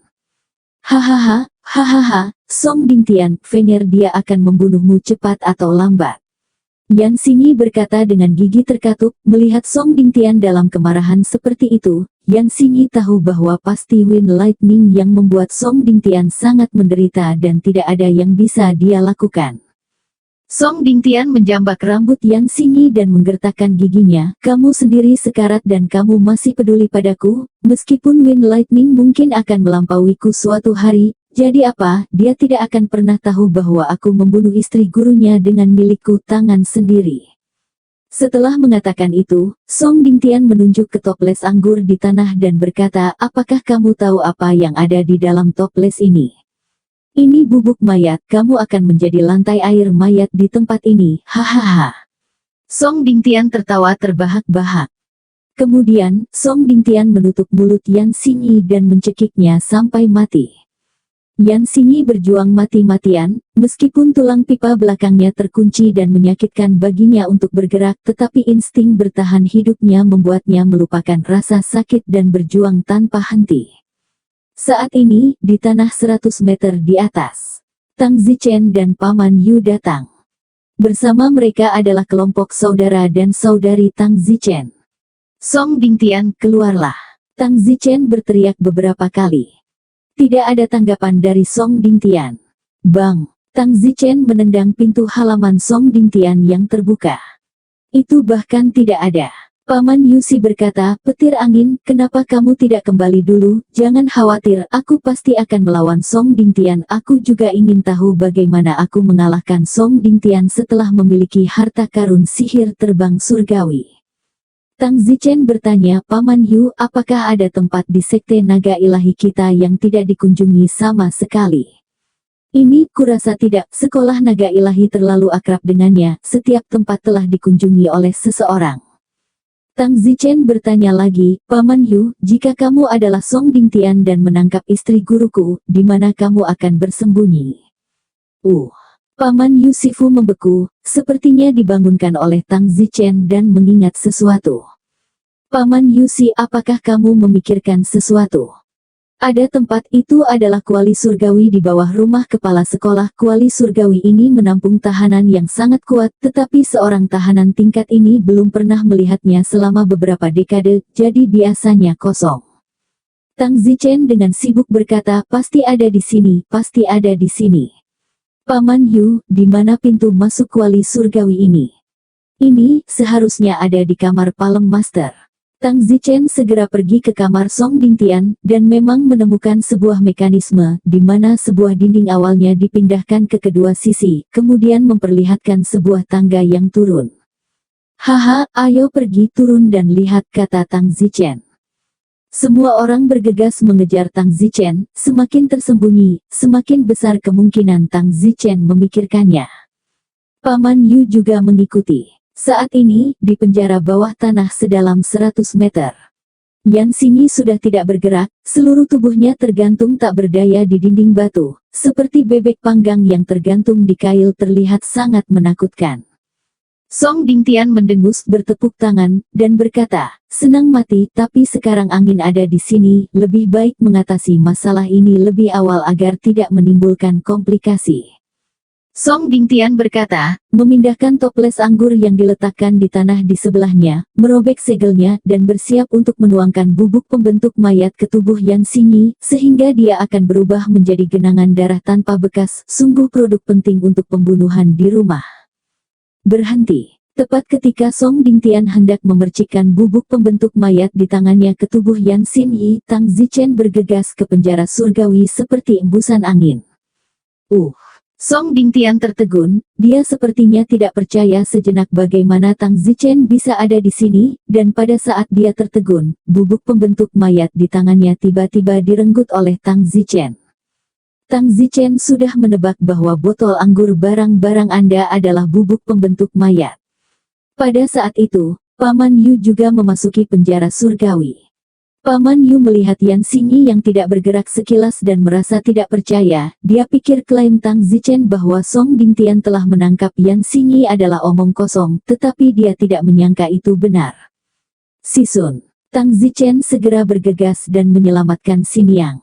Hahaha, hahaha, Song Dingtian, Veneer dia akan membunuhmu cepat atau lambat. Yan Xingyi berkata dengan gigi terkatup, melihat Song Dingtian dalam kemarahan seperti itu, Yan Xingyi tahu bahwa pasti Wind Lightning yang membuat Song Dingtian sangat menderita dan tidak ada yang bisa dia lakukan. Song Dingtian menjambak rambut Yan Xingyi dan menggertakkan giginya. Kamu sendiri sekarat dan kamu masih peduli padaku, meskipun Wind Lightning mungkin akan melampauiku suatu hari, jadi apa, dia tidak akan pernah tahu bahwa aku membunuh istri gurunya dengan milikku tangan sendiri. Setelah mengatakan itu, Song Dingtian menunjuk ke toples anggur di tanah dan berkata, apakah kamu tahu apa yang ada di dalam toples ini? Ini bubuk mayat, kamu akan menjadi lantai air mayat di tempat ini, hahaha. Song Dingtian tertawa terbahak-bahak. Kemudian, Song Dingtian menutup mulut Yan Xingyi dan mencekiknya sampai mati. Yan Xingyi berjuang mati-matian, meskipun tulang pipa belakangnya terkunci dan menyakitkan baginya untuk bergerak, tetapi insting bertahan hidupnya membuatnya melupakan rasa sakit dan berjuang tanpa henti. Saat ini, di tanah 100 meter di atas, Tang Zichen dan Paman Yu datang. Bersama mereka adalah kelompok saudara dan saudari Tang Zichen. Song Dingtian, keluarlah. Tang Zichen berteriak beberapa kali. Tidak ada tanggapan dari Song Dingtian. Bang! Tang Zichen menendang pintu halaman Song Dingtian yang terbuka. Itu bahkan tidak ada. Paman Yusi berkata, petir angin, kenapa kamu tidak kembali dulu? Jangan khawatir, aku pasti akan melawan Song Dingtian. Aku juga ingin tahu bagaimana aku mengalahkan Song Dingtian setelah memiliki harta karun sihir terbang surgawi. Tang Zichen bertanya, Paman Yu, apakah ada tempat di sekte naga ilahi kita yang tidak dikunjungi sama sekali? Ini kurasa tidak, sekolah naga ilahi terlalu akrab dengannya, setiap tempat telah dikunjungi oleh seseorang. Tang Zichen bertanya lagi, Paman Yu, jika kamu adalah Song Dingtian dan menangkap istri guruku, di mana kamu akan bersembunyi? Paman Yu Sifu membeku, sepertinya dibangunkan oleh Tang Zichen dan mengingat sesuatu. Paman Yusi, apakah kamu memikirkan sesuatu? Ada tempat, itu adalah kuali surgawi di bawah rumah kepala sekolah. Kuali surgawi ini menampung tahanan yang sangat kuat, tetapi seorang tahanan tingkat ini belum pernah melihatnya selama beberapa dekade, jadi biasanya kosong. Tang Zichen dengan sibuk berkata, pasti ada di sini, pasti ada di sini. Paman Yu, di mana pintu masuk kuali surgawi ini? Ini seharusnya ada di kamar Palem Master. Tang Zichen segera pergi ke kamar Song Dingtian dan memang menemukan sebuah mekanisme di mana sebuah dinding awalnya dipindahkan ke kedua sisi, kemudian memperlihatkan sebuah tangga yang turun. Haha, ayo pergi turun dan lihat, kata Tang Zichen. Semua orang bergegas mengejar Tang Zichen, semakin tersembunyi, semakin besar kemungkinan Tang Zichen memikirkannya. Paman Yu juga mengikuti. Saat ini, di penjara bawah tanah sedalam 100 meter. Yan Xingyi sudah tidak bergerak, seluruh tubuhnya tergantung tak berdaya di dinding batu, seperti bebek panggang yang tergantung di kail, terlihat sangat menakutkan. Song Dingtian mendengus, bertepuk tangan, dan berkata, senang mati, tapi sekarang angin ada di sini, lebih baik mengatasi masalah ini lebih awal agar tidak menimbulkan komplikasi. Song Dingtian berkata, memindahkan toples anggur yang diletakkan di tanah di sebelahnya, merobek segelnya, dan bersiap untuk menuangkan bubuk pembentuk mayat ke tubuh Yan Xingyi, sehingga dia akan berubah menjadi genangan darah tanpa bekas, sungguh produk penting untuk pembunuhan di rumah. Berhenti. Tepat ketika Song Dingtian hendak memercikkan bubuk pembentuk mayat di tangannya ke tubuh Yan Xingyi, Tang Zichen bergegas ke penjara surgawi seperti embusan angin. Song Dingtian tertegun, dia sepertinya tidak percaya sejenak bagaimana Tang Zichen bisa ada di sini, dan pada saat dia tertegun, bubuk pembentuk mayat di tangannya tiba-tiba direnggut oleh Tang Zichen. Tang Zichen sudah menebak bahwa botol anggur barang-barang Anda adalah bubuk pembentuk mayat. Pada saat itu, Paman Yu juga memasuki penjara surgawi. Paman Yu melihat Yan Xingyi yang tidak bergerak sekilas dan merasa tidak percaya. Dia pikir klaim Tang Zichen bahwa Song Dingtian telah menangkap Yan Xingyi adalah omong kosong, tetapi dia tidak menyangka itu benar. Sisun. Tang Zichen segera bergegas dan menyelamatkan Xiniang.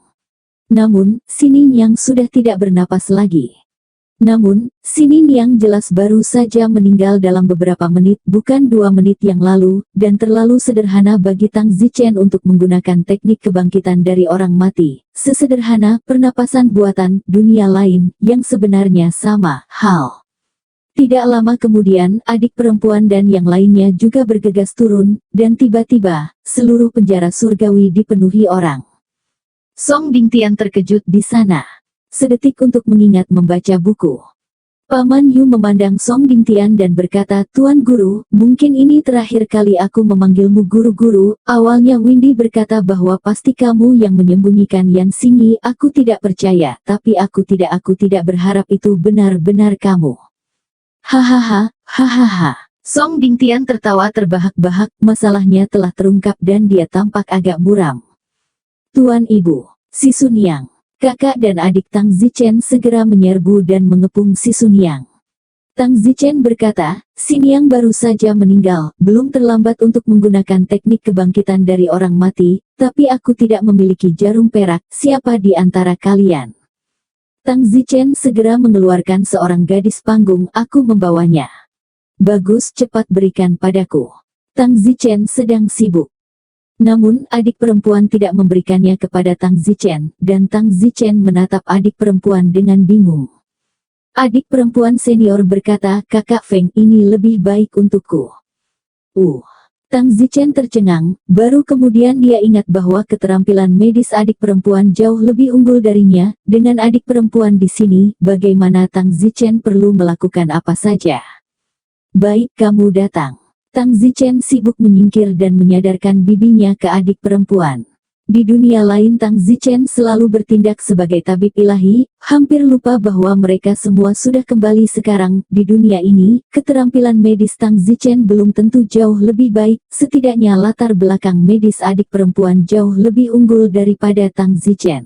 Namun, Xiniang sudah tidak bernapas lagi. Namun, Xiniang jelas baru saja meninggal dalam beberapa menit, bukan 2 menit yang lalu, dan terlalu sederhana bagi Tang Zichen untuk menggunakan teknik kebangkitan dari orang mati, sesederhana pernapasan buatan dunia lain, yang sebenarnya sama hal. Tidak lama kemudian, adik perempuan dan yang lainnya juga bergegas turun, dan tiba-tiba, seluruh penjara surgawi dipenuhi orang. Song Dingtian terkejut di sana. Sedetik untuk mengingat membaca buku. Paman Yu memandang Song Dingtian dan berkata, Tuan Guru, mungkin ini terakhir kali aku memanggilmu guru-guru. Awalnya Windy berkata bahwa pasti kamu yang menyembunyikan Yan Xingyi. Aku tidak percaya, tapi aku tidak berharap itu benar-benar kamu. Hahaha, hahaha. Song Dingtian tertawa terbahak-bahak, masalahnya telah terungkap dan dia tampak agak muram. Tuan Ibu, si Sunyang. Kakak dan adik Tang Zichen segera menyerbu dan mengepung si Sunyang. Tang Zichen berkata, Xiniang baru saja meninggal, belum terlambat untuk menggunakan teknik kebangkitan dari orang mati, tapi aku tidak memiliki jarum perak, siapa di antara kalian? Tang Zichen segera mengeluarkan seorang gadis panggung, aku membawanya. Bagus, cepat berikan padaku. Tang Zichen sedang sibuk. Namun, adik perempuan tidak memberikannya kepada Tang Zichen, dan Tang Zichen menatap adik perempuan dengan bingung. Adik perempuan senior berkata, Kakak Feng, ini lebih baik untukku. Tang Zichen tercengang, baru kemudian dia ingat bahwa keterampilan medis adik perempuan jauh lebih unggul darinya. Dengan adik perempuan di sini, bagaimana Tang Zichen perlu melakukan apa saja? Baik, kamu datang. Tang Zichen sibuk menyingkir dan menyadarkan bibinya ke adik perempuan. Di dunia lain Tang Zichen selalu bertindak sebagai tabib ilahi, hampir lupa bahwa mereka semua sudah kembali sekarang. Di dunia ini, keterampilan medis Tang Zichen belum tentu jauh lebih baik, setidaknya latar belakang medis adik perempuan jauh lebih unggul daripada Tang Zichen.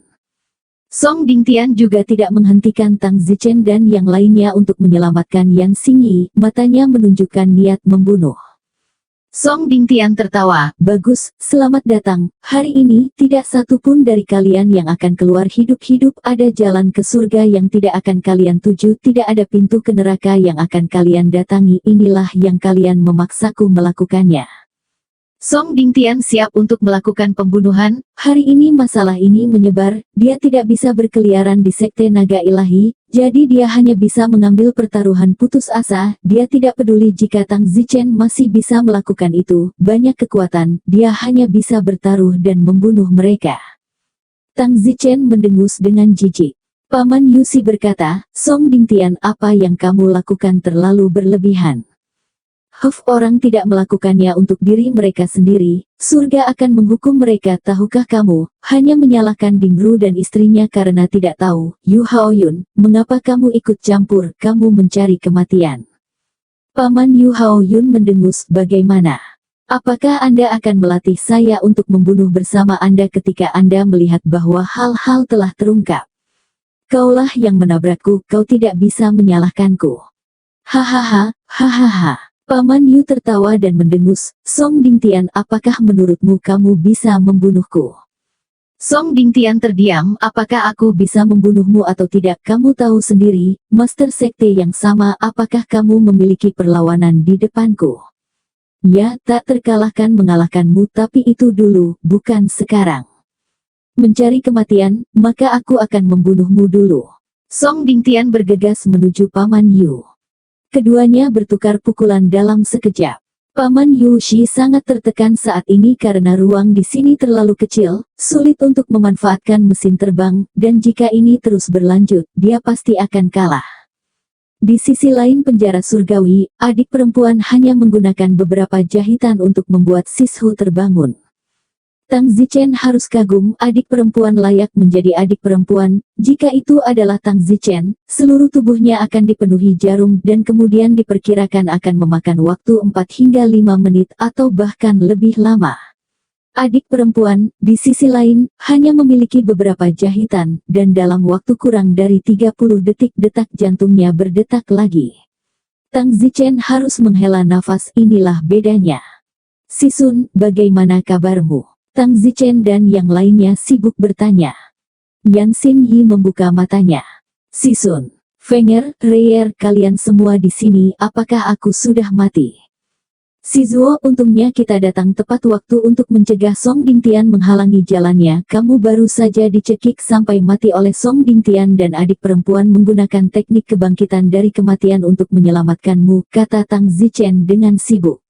Song Dingtian juga tidak menghentikan Tang Zichen dan yang lainnya untuk menyelamatkan Yan Xingyi, matanya menunjukkan niat membunuh. Song Dingtian tertawa, bagus, selamat datang, hari ini tidak satu pun dari kalian yang akan keluar hidup-hidup, ada jalan ke surga yang tidak akan kalian tuju, tidak ada pintu ke neraka yang akan kalian datangi, inilah yang kalian memaksaku melakukannya. Song Dingtian siap untuk melakukan pembunuhan, hari ini masalah ini menyebar, dia tidak bisa berkeliaran di sekte naga ilahi, Jadi dia hanya bisa mengambil pertaruhan putus asa, dia tidak peduli jika Tang Zichen masih bisa melakukan itu, banyak kekuatan, dia hanya bisa bertaruh dan membunuh mereka. Tang Zichen mendengus dengan jijik. Paman Yusi berkata, Song Dingtian, apa yang kamu lakukan terlalu berlebihan. Orang tidak melakukannya untuk diri mereka sendiri, surga akan menghukum mereka. Tahukah kamu, hanya menyalahkan Dingru dan istrinya karena tidak tahu. Yu Haoyun, mengapa kamu ikut campur, kamu mencari kematian. Paman Yu Haoyun mendengus, bagaimana? Apakah Anda akan melatih saya untuk membunuh bersama Anda ketika Anda melihat bahwa hal-hal telah terungkap? Kaulah yang menabrakku, kau tidak bisa menyalahkanku. Hahaha, hahaha. Paman Yu tertawa dan mendengus, Song Dingtian, apakah menurutmu kamu bisa membunuhku? Song Dingtian terdiam, apakah aku bisa membunuhmu atau tidak? Kamu tahu sendiri, Master Sekte yang sama, apakah kamu memiliki perlawanan di depanku? Ya, tak terkalahkan mengalahkanmu, tapi itu dulu, bukan sekarang. Mencari kematian, maka aku akan membunuhmu dulu. Song Dingtian bergegas menuju Paman Yu. Keduanya bertukar pukulan dalam sekejap. Paman Yu Shi sangat tertekan saat ini karena ruang di sini terlalu kecil, sulit untuk memanfaatkan mesin terbang, dan jika ini terus berlanjut, dia pasti akan kalah. Di sisi lain penjara surgawi, adik perempuan hanya menggunakan beberapa jahitan untuk membuat Sishu terbangun. Tang Zichen harus kagum, adik perempuan layak menjadi adik perempuan. Jika itu adalah Tang Zichen, seluruh tubuhnya akan dipenuhi jarum dan kemudian diperkirakan akan memakan waktu 4 hingga 5 menit atau bahkan lebih lama. Adik perempuan, di sisi lain, hanya memiliki beberapa jahitan, dan dalam waktu kurang dari 30 detik detak jantungnya berdetak lagi. Tang Zichen harus menghela nafas, inilah bedanya. Sisun, bagaimana kabarmu? Tang Zichen dan yang lainnya sibuk bertanya. Yan Xin Yi membuka matanya. Sisun, Fenger, Reier, kalian semua di sini, apakah aku sudah mati? Sizuo, untungnya kita datang tepat waktu untuk mencegah Song Dingtian menghalangi jalannya. Kamu baru saja dicekik sampai mati oleh Song Dingtian dan adik perempuan menggunakan teknik kebangkitan dari kematian untuk menyelamatkanmu, kata Tang Zichen dengan sibuk.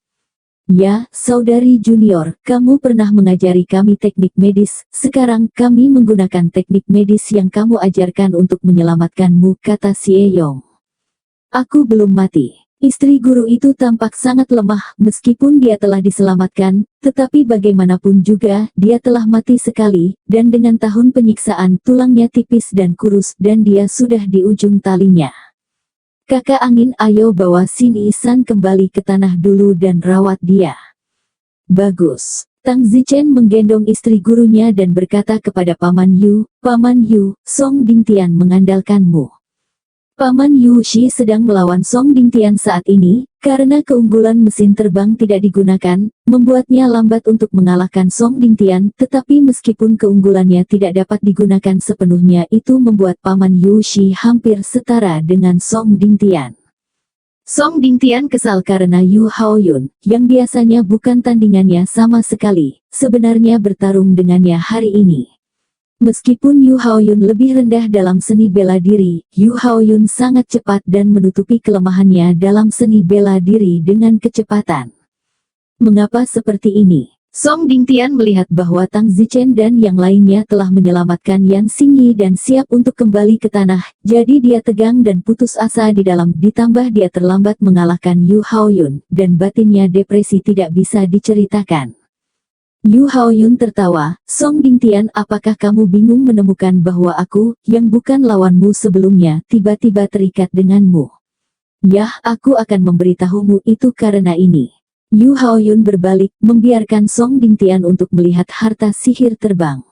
Ya, saudari junior, kamu pernah mengajari kami teknik medis, sekarang kami menggunakan teknik medis yang kamu ajarkan untuk menyelamatkanmu, kata Xie Yong. Aku belum mati. Istri guru itu tampak sangat lemah, meskipun dia telah diselamatkan, tetapi bagaimanapun juga, dia telah mati sekali, dan dengan tahun penyiksaan tulangnya tipis dan kurus, dan dia sudah di ujung talinya. Kakak angin, ayo bawa sini San kembali ke tanah dulu dan rawat dia. Bagus. Tang Zichen menggendong istri gurunya dan berkata kepada Paman Yu, Song Dingtian mengandalkanmu. Paman Yu Shi sedang melawan Song Dingtian saat ini, karena keunggulan mesin terbang tidak digunakan, membuatnya lambat untuk mengalahkan Song Dingtian, tetapi meskipun keunggulannya tidak dapat digunakan sepenuhnya itu membuat Paman Yu Shi hampir setara dengan Song Dingtian. Song Dingtian kesal karena Yu Haoyun, yang biasanya bukan tandingannya sama sekali, sebenarnya bertarung dengannya hari ini. Meskipun Yu Haoyun lebih rendah dalam seni bela diri, Yu Haoyun sangat cepat dan menutupi kelemahannya dalam seni bela diri dengan kecepatan. Mengapa seperti ini? Song Dingtian melihat bahwa Tang Zichen dan yang lainnya telah menyelamatkan Yan Xingyi dan siap untuk kembali ke tanah, jadi dia tegang dan putus asa di dalam, ditambah dia terlambat mengalahkan Yu Haoyun, dan batinnya depresi tidak bisa diceritakan. Yu Haoyun tertawa, Song Dingtian, apakah kamu bingung menemukan bahwa aku, yang bukan lawanmu sebelumnya, tiba-tiba terikat denganmu? Yah, aku akan memberitahumu itu karena ini. Yu Haoyun berbalik, membiarkan Song Dingtian untuk melihat harta sihir terbang.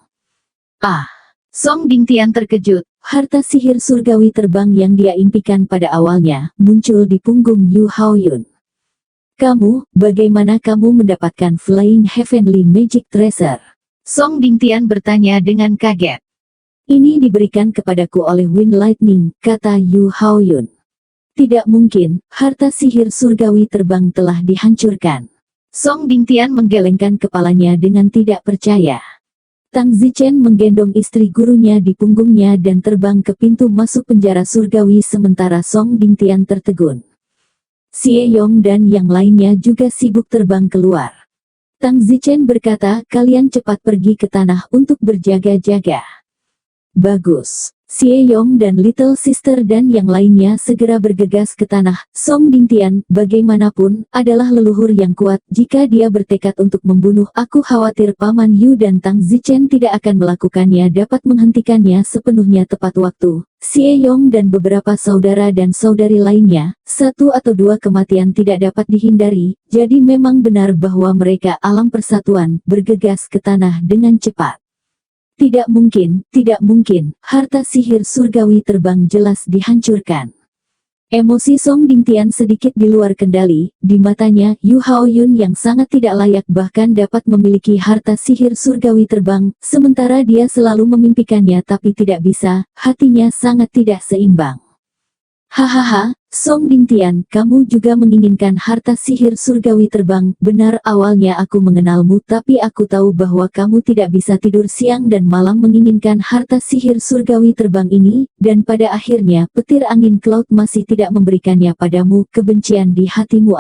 Ah! Song Dingtian terkejut, harta sihir surgawi terbang yang dia impikan pada awalnya, muncul di punggung Yu Haoyun. Kamu, bagaimana kamu mendapatkan Flying Heavenly Magic Treasure? Song Dingtian bertanya dengan kaget. Ini diberikan kepadaku oleh Wind Lightning, kata Yu Haoyun. Tidak mungkin, harta sihir surgawi terbang telah dihancurkan. Song Dingtian menggelengkan kepalanya dengan tidak percaya. Tang Zichen menggendong istri gurunya di punggungnya dan terbang ke pintu masuk penjara surgawi sementara Song Dingtian tertegun. Xie Yong dan yang lainnya juga sibuk terbang keluar. Tang Zichen berkata, kalian cepat pergi ke tanah untuk berjaga-jaga. Bagus. Xie Yong dan Little Sister dan yang lainnya segera bergegas ke tanah. Song Dingtian, bagaimanapun, adalah leluhur yang kuat. Jika dia bertekad untuk membunuh, aku khawatir Paman Yu dan Tang Zichen tidak akan melakukannya dapat menghentikannya sepenuhnya tepat waktu. Xie Yong dan beberapa saudara dan saudari lainnya, satu atau dua kematian tidak dapat dihindari, jadi memang benar bahwa mereka alam persatuan, bergegas ke tanah dengan cepat. Tidak mungkin, harta sihir surgawi terbang jelas dihancurkan. Emosi Song Dingtian sedikit di luar kendali, di matanya, Yu Haoyun yang sangat tidak layak bahkan dapat memiliki harta sihir surgawi terbang, sementara dia selalu memimpikannya tapi tidak bisa, hatinya sangat tidak seimbang. Hahaha, Song Dingtian, kamu juga menginginkan harta sihir surgawi terbang. Benar, awalnya aku mengenalmu tapi aku tahu bahwa kamu tidak bisa tidur siang dan malam menginginkan harta sihir surgawi terbang ini, dan pada akhirnya petir angin Cloud masih tidak memberikannya padamu. Kebencian di hatimu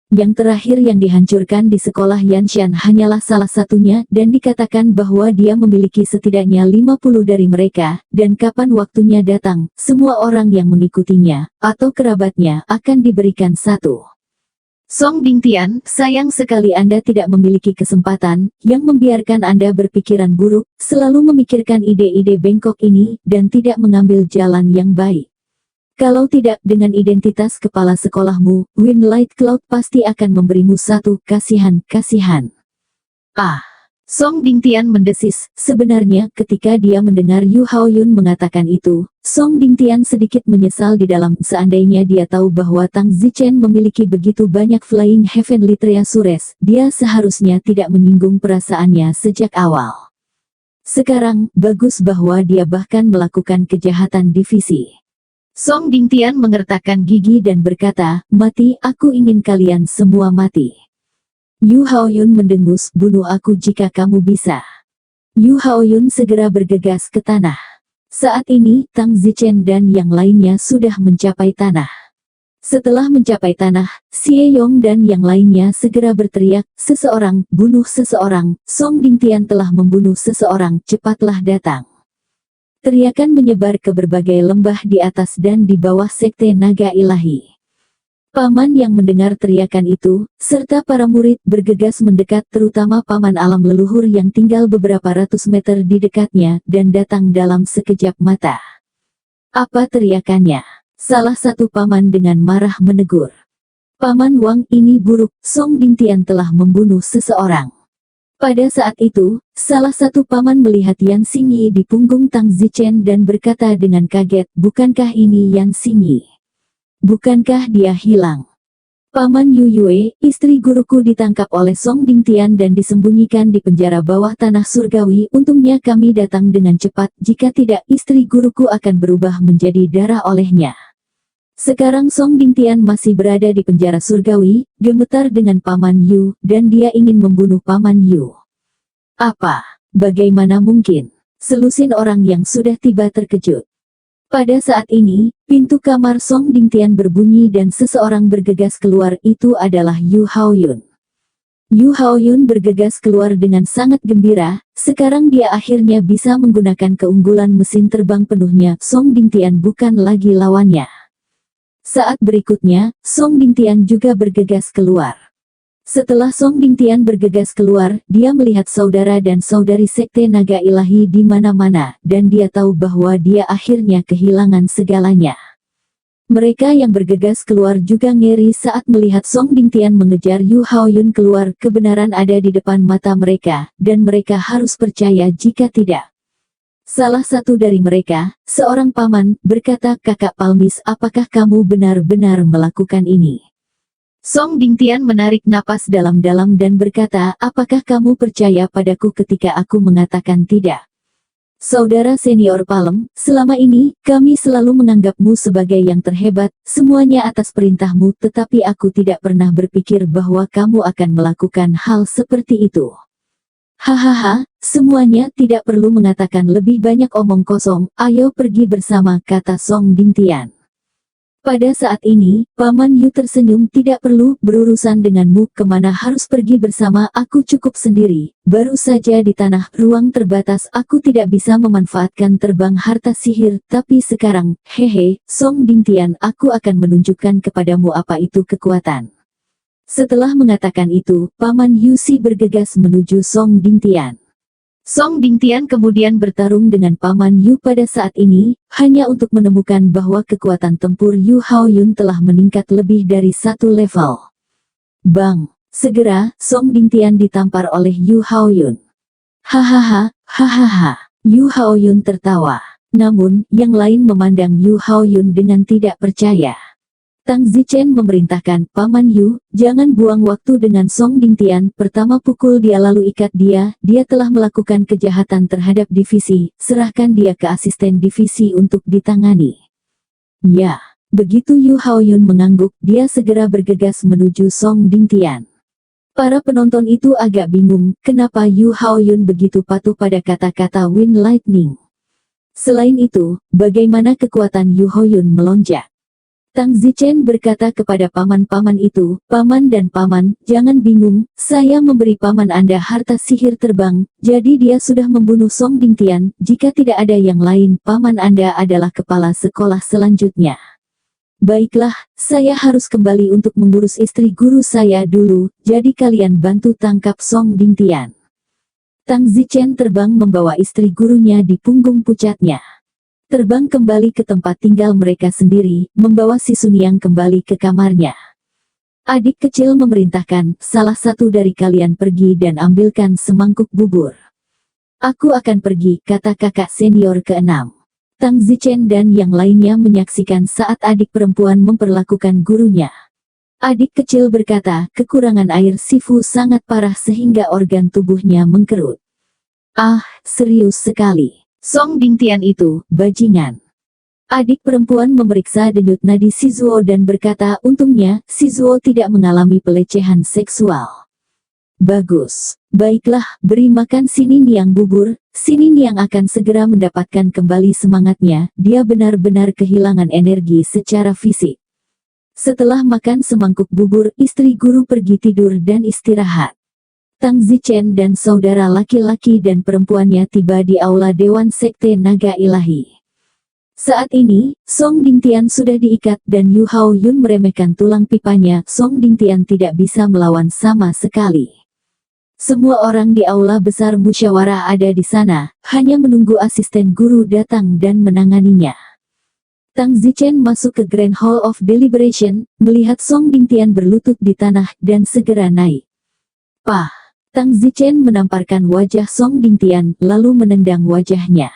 Yang terakhir yang dihancurkan di sekolah Yanshan hanyalah salah satunya dan dikatakan bahwa dia memiliki setidaknya 50 dari mereka, dan kapan waktunya datang, semua orang yang mengikutinya, atau kerabatnya, akan diberikan satu. Song Dingtian, sayang sekali Anda tidak memiliki kesempatan, yang membiarkan Anda berpikiran buruk, selalu memikirkan ide-ide bengkok ini, dan tidak mengambil jalan yang baik. Kalau tidak, dengan identitas kepala sekolahmu, Windlight Cloud pasti akan memberimu satu kasihan. Song Dingtian mendesis. Sebenarnya, ketika dia mendengar Yu Haoyun mengatakan itu, Song Dingtian sedikit menyesal di dalam. Seandainya dia tahu bahwa Tang Zichen memiliki begitu banyak Flying Heavenly Treasures, dia seharusnya tidak menyinggung perasaannya sejak awal. Sekarang, bagus bahwa dia bahkan melakukan kejahatan divisi. Song Dingtian mengertakkan gigi dan berkata, mati, aku ingin kalian semua mati. Yu Haoyun mendengus, bunuh aku jika kamu bisa. Yu Haoyun segera bergegas ke tanah. Saat ini, Tang Zichen dan yang lainnya sudah mencapai tanah. Setelah mencapai tanah, Xie Yong dan yang lainnya segera berteriak, seseorang, bunuh seseorang, Song Dingtian telah membunuh seseorang, cepatlah datang. Teriakan menyebar ke berbagai lembah di atas dan di bawah sekte naga ilahi. Paman yang mendengar teriakan itu, serta para murid bergegas mendekat terutama paman alam leluhur yang tinggal beberapa ratus meter di dekatnya dan datang dalam sekejap mata. Apa teriakannya? Salah satu paman dengan marah menegur. Paman Wang, ini buruk, Song Dingtian telah membunuh seseorang. Pada saat itu, salah satu paman melihat Yan Xingyi di punggung Tang Zichen dan berkata dengan kaget, bukankah ini Yan Xingyi? Bukankah dia hilang? Paman Yu Yue, istri guruku ditangkap oleh Song Dingtian dan disembunyikan di penjara bawah tanah surgawi. Untungnya kami datang dengan cepat, jika tidak istri guruku akan berubah menjadi darah olehnya. Sekarang Song Dingtian masih berada di penjara surgawi, gemetar dengan Paman Yu, dan dia ingin membunuh Paman Yu. Apa? Bagaimana mungkin? Selusin orang yang sudah tiba terkejut. Pada saat ini, pintu kamar Song Dingtian berbunyi dan seseorang bergegas keluar. Itu adalah Yu Haoyun. Yu Haoyun bergegas keluar dengan sangat gembira, sekarang dia akhirnya bisa menggunakan keunggulan mesin terbang penuhnya. Song Dingtian bukan lagi lawannya. Saat berikutnya, Song Dingtian juga bergegas keluar. Setelah Song Dingtian bergegas keluar, dia melihat saudara dan saudari sekte naga ilahi di mana-mana, dan dia tahu bahwa dia akhirnya kehilangan segalanya. Mereka yang bergegas keluar juga ngeri saat melihat Song Dingtian mengejar Yu Haoyun keluar. Kebenaran ada di depan mata mereka, dan mereka harus percaya jika tidak. Salah satu dari mereka, seorang paman, berkata, Kakak Palmis, apakah kamu benar-benar melakukan ini? Song Dingtian menarik napas dalam-dalam dan berkata, apakah kamu percaya padaku ketika aku mengatakan tidak? Saudara senior Palem, selama ini, kami selalu menganggapmu sebagai yang terhebat, semuanya atas perintahmu, tetapi aku tidak pernah berpikir bahwa kamu akan melakukan hal seperti itu. Hahaha, semuanya tidak perlu mengatakan lebih banyak omong kosong, ayo pergi bersama, kata Song Dingtian. Pada saat ini, Paman Yu tersenyum, tidak perlu berurusan denganmu, kemana harus pergi bersama, aku cukup sendiri, baru saja di tanah ruang terbatas aku tidak bisa memanfaatkan terbang harta sihir, tapi sekarang, hehe, Song Dingtian, aku akan menunjukkan kepadamu apa itu kekuatan. Setelah mengatakan itu, Paman Yu Si bergegas menuju Song Dingtian. Song Dingtian kemudian bertarung dengan Paman Yu pada saat ini, hanya untuk menemukan bahwa kekuatan tempur Yu Haoyun telah meningkat lebih dari satu level. Bang! Segera, Song Dingtian ditampar oleh Yu Haoyun. Hahaha, hahaha. Yu Haoyun tertawa. Namun, yang lain memandang Yu Haoyun dengan tidak percaya. Tang Zichen memerintahkan, Paman Yu, jangan buang waktu dengan Song Dingtian, pertama pukul dia lalu ikat dia telah melakukan kejahatan terhadap divisi, serahkan dia ke asisten divisi untuk ditangani. Ya, begitu Yu Haoyun mengangguk, dia segera bergegas menuju Song Dingtian. Para penonton itu agak bingung, kenapa Yu Haoyun begitu patuh pada kata-kata Wind Lightning. Selain itu, bagaimana kekuatan Yu Haoyun melonjak? Tang Zichen berkata kepada paman-paman itu, Paman dan Paman, jangan bingung, saya memberi Paman Anda harta sihir terbang, jadi dia sudah membunuh Song Dingtian, jika tidak ada yang lain, Paman Anda adalah kepala sekolah selanjutnya. Baiklah, saya harus kembali untuk mengurus istri guru saya dulu, jadi kalian bantu tangkap Song Dingtian. Tang Zichen terbang membawa istri gurunya di punggung pucatnya. Terbang kembali ke tempat tinggal mereka sendiri, membawa si Sunyang kembali ke kamarnya. Adik kecil memerintahkan, salah satu dari kalian pergi dan ambilkan semangkuk bubur. Aku akan pergi, kata kakak senior ke-6. Tang Zichen dan yang lainnya menyaksikan saat adik perempuan memperlakukan gurunya. Adik kecil berkata, kekurangan air sifu sangat parah sehingga organ tubuhnya mengkerut. Ah, serius sekali. Song Dingtian itu, bajingan. Adik perempuan memeriksa denyut nadi Shizuo dan berkata, untungnya, Shizuo tidak mengalami pelecehan seksual. Bagus. Baiklah, beri makan Sini Niang bubur, Sini Niang akan segera mendapatkan kembali semangatnya, dia benar-benar kehilangan energi secara fisik. Setelah makan semangkuk bubur, istri guru pergi tidur dan istirahat. Tang Zichen dan saudara laki-laki dan perempuannya tiba di aula Dewan Sekte Naga Ilahi. Saat ini, Song Dingtian sudah diikat dan Yu Haoyun meremehkan tulang pipanya, Song Dingtian tidak bisa melawan sama sekali. Semua orang di aula besar musyawarah ada di sana, hanya menunggu asisten guru datang dan menanganinya. Tang Zichen masuk ke Grand Hall of Deliberation, melihat Song Dingtian berlutut di tanah dan segera naik. Pah! Tang Zichen menamparkan wajah Song Dingtian, lalu menendang wajahnya.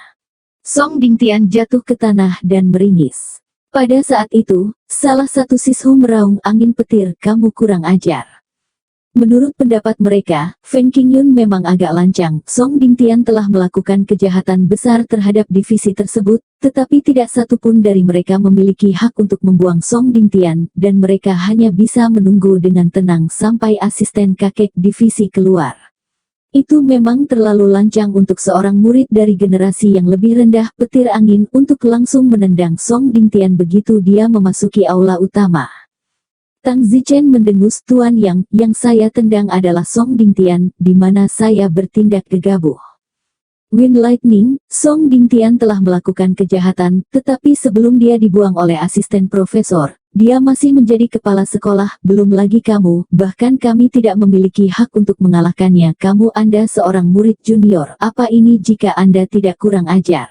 Song Dingtian jatuh ke tanah dan meringis. Pada saat itu, salah satu siswa meraung angin petir, kamu kurang ajar. Menurut pendapat mereka, Feng Qingyun memang agak lancang. Song Dingtian telah melakukan kejahatan besar terhadap divisi tersebut, tetapi tidak satu pun dari mereka memiliki hak untuk membuang Song Dingtian, dan mereka hanya bisa menunggu dengan tenang sampai asisten kakek divisi keluar. Itu memang terlalu lancang untuk seorang murid dari generasi yang lebih rendah, petir angin, untuk langsung menendang Song Dingtian begitu dia memasuki aula utama. Tang Zichen mendengus, Tuan yang saya tendang adalah Song Dingtian, di mana saya bertindak gegabah. Wind Lightning, Song Dingtian telah melakukan kejahatan, tetapi sebelum dia dibuang oleh asisten profesor, dia masih menjadi kepala sekolah, belum lagi kamu, bahkan kami tidak memiliki hak untuk mengalahkannya. Anda seorang murid junior, apa ini jika Anda tidak kurang ajar?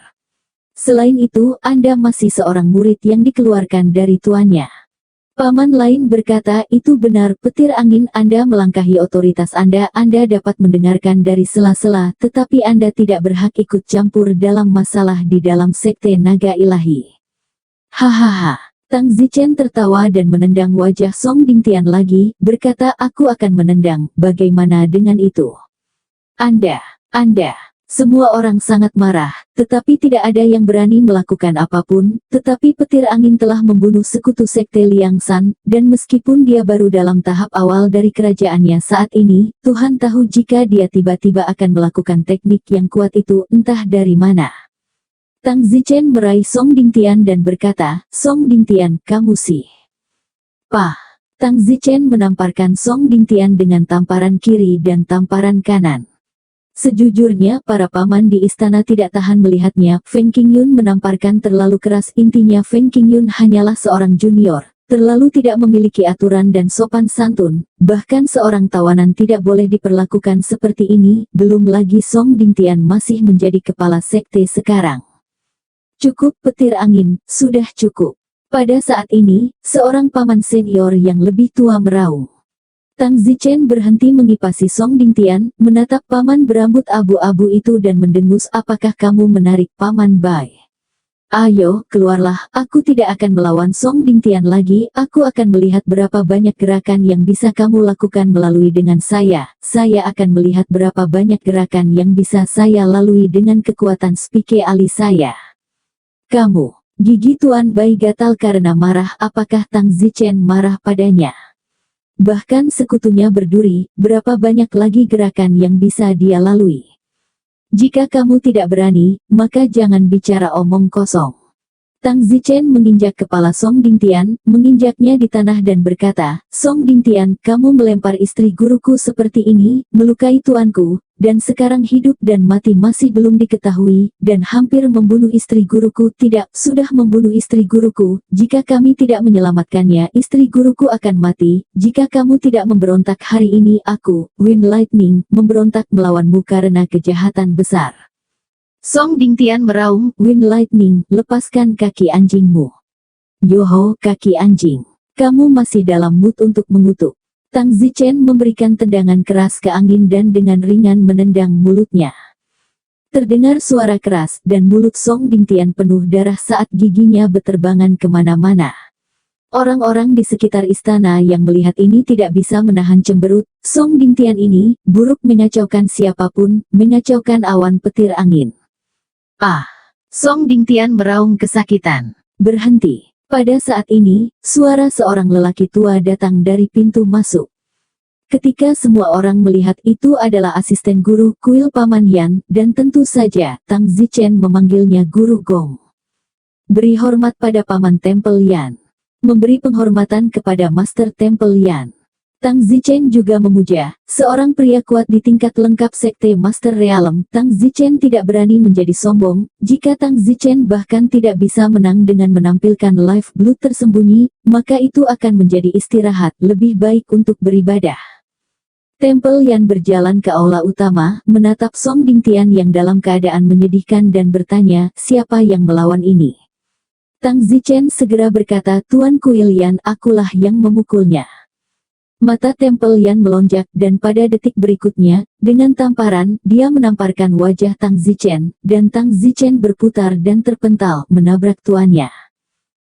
Selain itu, Anda masih seorang murid yang dikeluarkan dari tuannya. Paman lain berkata, itu benar, petir angin, Anda melangkahi otoritas Anda dapat mendengarkan dari sela-sela, tetapi Anda tidak berhak ikut campur dalam masalah di dalam Sekte Naga Ilahi. Hahaha. Tang Zichen tertawa dan menendang wajah Song Dingtian lagi, berkata, aku akan menendang, bagaimana dengan itu? Anda. Semua orang sangat marah, tetapi tidak ada yang berani melakukan apapun, tetapi petir angin telah membunuh sekutu sekte Liang San, dan meskipun dia baru dalam tahap awal dari kerajaannya saat ini, Tuhan tahu jika dia tiba-tiba akan melakukan teknik yang kuat itu entah dari mana. Tang Zichen meraih Song Dingtian dan berkata, Song Dingtian, kamu sih. Pah! Tang Zichen menamparkan Song Dingtian dengan tamparan kiri dan tamparan kanan. Sejujurnya, para paman di istana tidak tahan melihatnya. Feng Qingyun menamparkan terlalu keras. Intinya Feng Qingyun hanyalah seorang junior, terlalu tidak memiliki aturan dan sopan santun. Bahkan seorang tawanan tidak boleh diperlakukan seperti ini. Belum lagi Song Dingtian masih menjadi kepala sekte sekarang. Cukup petir angin, sudah cukup. Pada saat ini, seorang paman senior yang lebih tua meraung. Tang Zichen berhenti mengipasi Song Dingtian, menatap paman berambut abu-abu itu dan mendengus, apakah kamu menarik paman Bai? Ayo, keluarlah, aku tidak akan melawan Song Dingtian lagi, aku akan melihat berapa banyak gerakan yang bisa kamu lakukan melalui dengan saya akan melihat berapa banyak gerakan yang bisa saya lalui dengan kekuatan spike ali saya. Kamu, gigi Tuan Bai gatal karena marah. Apakah Tang Zichen marah padanya? Bahkan sekutunya berduri, berapa banyak lagi gerakan yang bisa dia lalui. Jika kamu tidak berani, maka jangan bicara omong kosong. Tang Zichen menginjak kepala Song Dingtian, menginjaknya di tanah dan berkata, Song Dingtian, kamu melempar istri guruku seperti ini, melukai tuanku, dan sekarang hidup dan mati masih belum diketahui, dan hampir membunuh istri guruku. Tidak, sudah membunuh istri guruku. Jika kami tidak menyelamatkannya, istri guruku akan mati. Jika kamu tidak memberontak hari ini, aku, Wind Lightning, memberontak melawanmu karena kejahatan besar. Song Dingtian meraung, Wind Lightning, lepaskan kaki anjingmu. Yoho, kaki anjing. Kamu masih dalam mood untuk mengutuk. Tang Zichen memberikan tendangan keras ke angin dan dengan ringan menendang mulutnya. Terdengar suara keras dan mulut Song Dingtian penuh darah saat giginya beterbangan kemana-mana. Orang-orang di sekitar istana yang melihat ini tidak bisa menahan cemberut. Song Dingtian ini, buruk mengacaukan siapapun, mengacaukan awan petir angin. Ah! Song Dingtian meraung kesakitan. Berhenti. Pada saat ini, suara seorang lelaki tua datang dari pintu masuk. Ketika semua orang melihat itu adalah asisten guru kuil Paman Yan, dan tentu saja, Tang Zichen memanggilnya Guru Gong. Beri hormat pada Paman Tempel Yan. Memberi penghormatan kepada Master Tempel Yan. Tang Zichen juga memuja, seorang pria kuat di tingkat lengkap sekte Master Realm. Tang Zichen tidak berani menjadi sombong. Jika Tang Zichen bahkan tidak bisa menang dengan menampilkan life blood tersembunyi, maka itu akan menjadi istirahat, lebih baik untuk beribadah. Tempel Yan berjalan ke aula utama, menatap Song Dingtian yang dalam keadaan menyedihkan dan bertanya, siapa yang melawan ini? Tang Zichen segera berkata, Tuan Kuil Yan, akulah yang memukulnya. Mata Tempel Yan melonjak dan pada detik berikutnya, dengan tamparan, dia menamparkan wajah Tang Zichen, dan Tang Zichen berputar dan terpental, menabrak tuannya.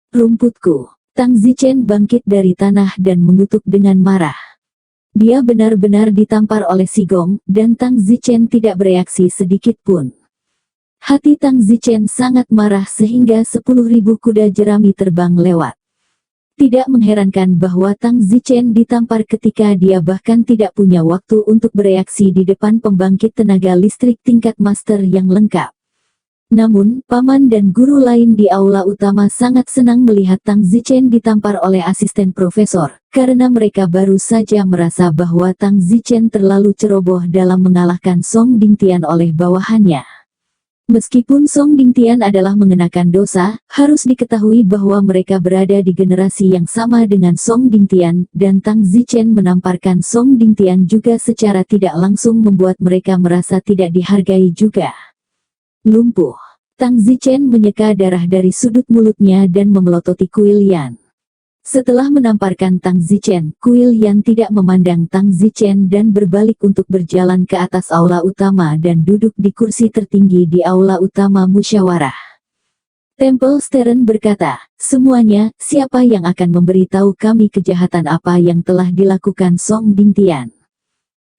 Rumputku. Tang Zichen bangkit dari tanah dan mengutuk dengan marah. Dia benar-benar ditampar oleh si Gong, dan Tang Zichen tidak bereaksi sedikit pun. Hati Tang Zichen sangat marah sehingga 10.000 kuda jerami terbang lewat. Tidak mengherankan bahwa Tang Zichen ditampar ketika dia bahkan tidak punya waktu untuk bereaksi di depan pembangkit tenaga listrik tingkat master yang lengkap. Namun, paman dan guru lain di aula utama sangat senang melihat Tang Zichen ditampar oleh asisten profesor, karena mereka baru saja merasa bahwa Tang Zichen terlalu ceroboh dalam mengalahkan Song Dingtian oleh bawahannya. Meskipun Song Dingtian adalah mengenakan dosa, harus diketahui bahwa mereka berada di generasi yang sama dengan Song Dingtian, dan Tang Zichen menamparkan Song Dingtian juga secara tidak langsung membuat mereka merasa tidak dihargai juga. Lumpuh. Tang Zichen menyeka darah dari sudut mulutnya dan memelototi Kuil Yan. Setelah menamparkan Tang Zichen, Kuil Yan tidak memandang Tang Zichen dan berbalik untuk berjalan ke atas aula utama dan duduk di kursi tertinggi di aula utama musyawarah. Tempel Steren berkata, semuanya, siapa yang akan memberitahu kami kejahatan apa yang telah dilakukan Song Dingtian?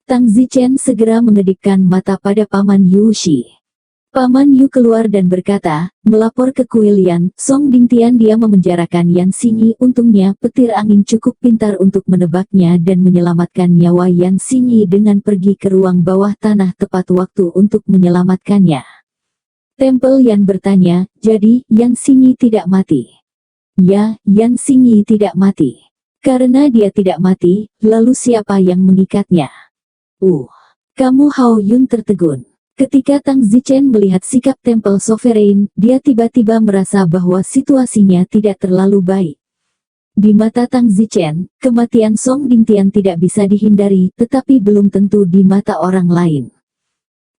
Tang Zichen segera mengedipkan mata pada Paman Yu Shi. Paman Yu keluar dan berkata, melapor ke kuil Yan, Song Dingtian dia memenjarakan Yan Xingyi. Untungnya petir angin cukup pintar untuk menebaknya dan menyelamatkan nyawa Yan Xingyi dengan pergi ke ruang bawah tanah tepat waktu untuk menyelamatkannya. Tempel Yan bertanya, jadi Yan Xingyi tidak mati? Ya, Yan Xingyi tidak mati. Karena dia tidak mati, lalu siapa yang mengikatnya? Kamu Hao Yun tertegun. Ketika Tang Zichen melihat sikap Tempel Sovereign, dia tiba-tiba merasa bahwa situasinya tidak terlalu baik. Di mata Tang Zichen, kematian Song Dingtian tidak bisa dihindari, tetapi belum tentu di mata orang lain.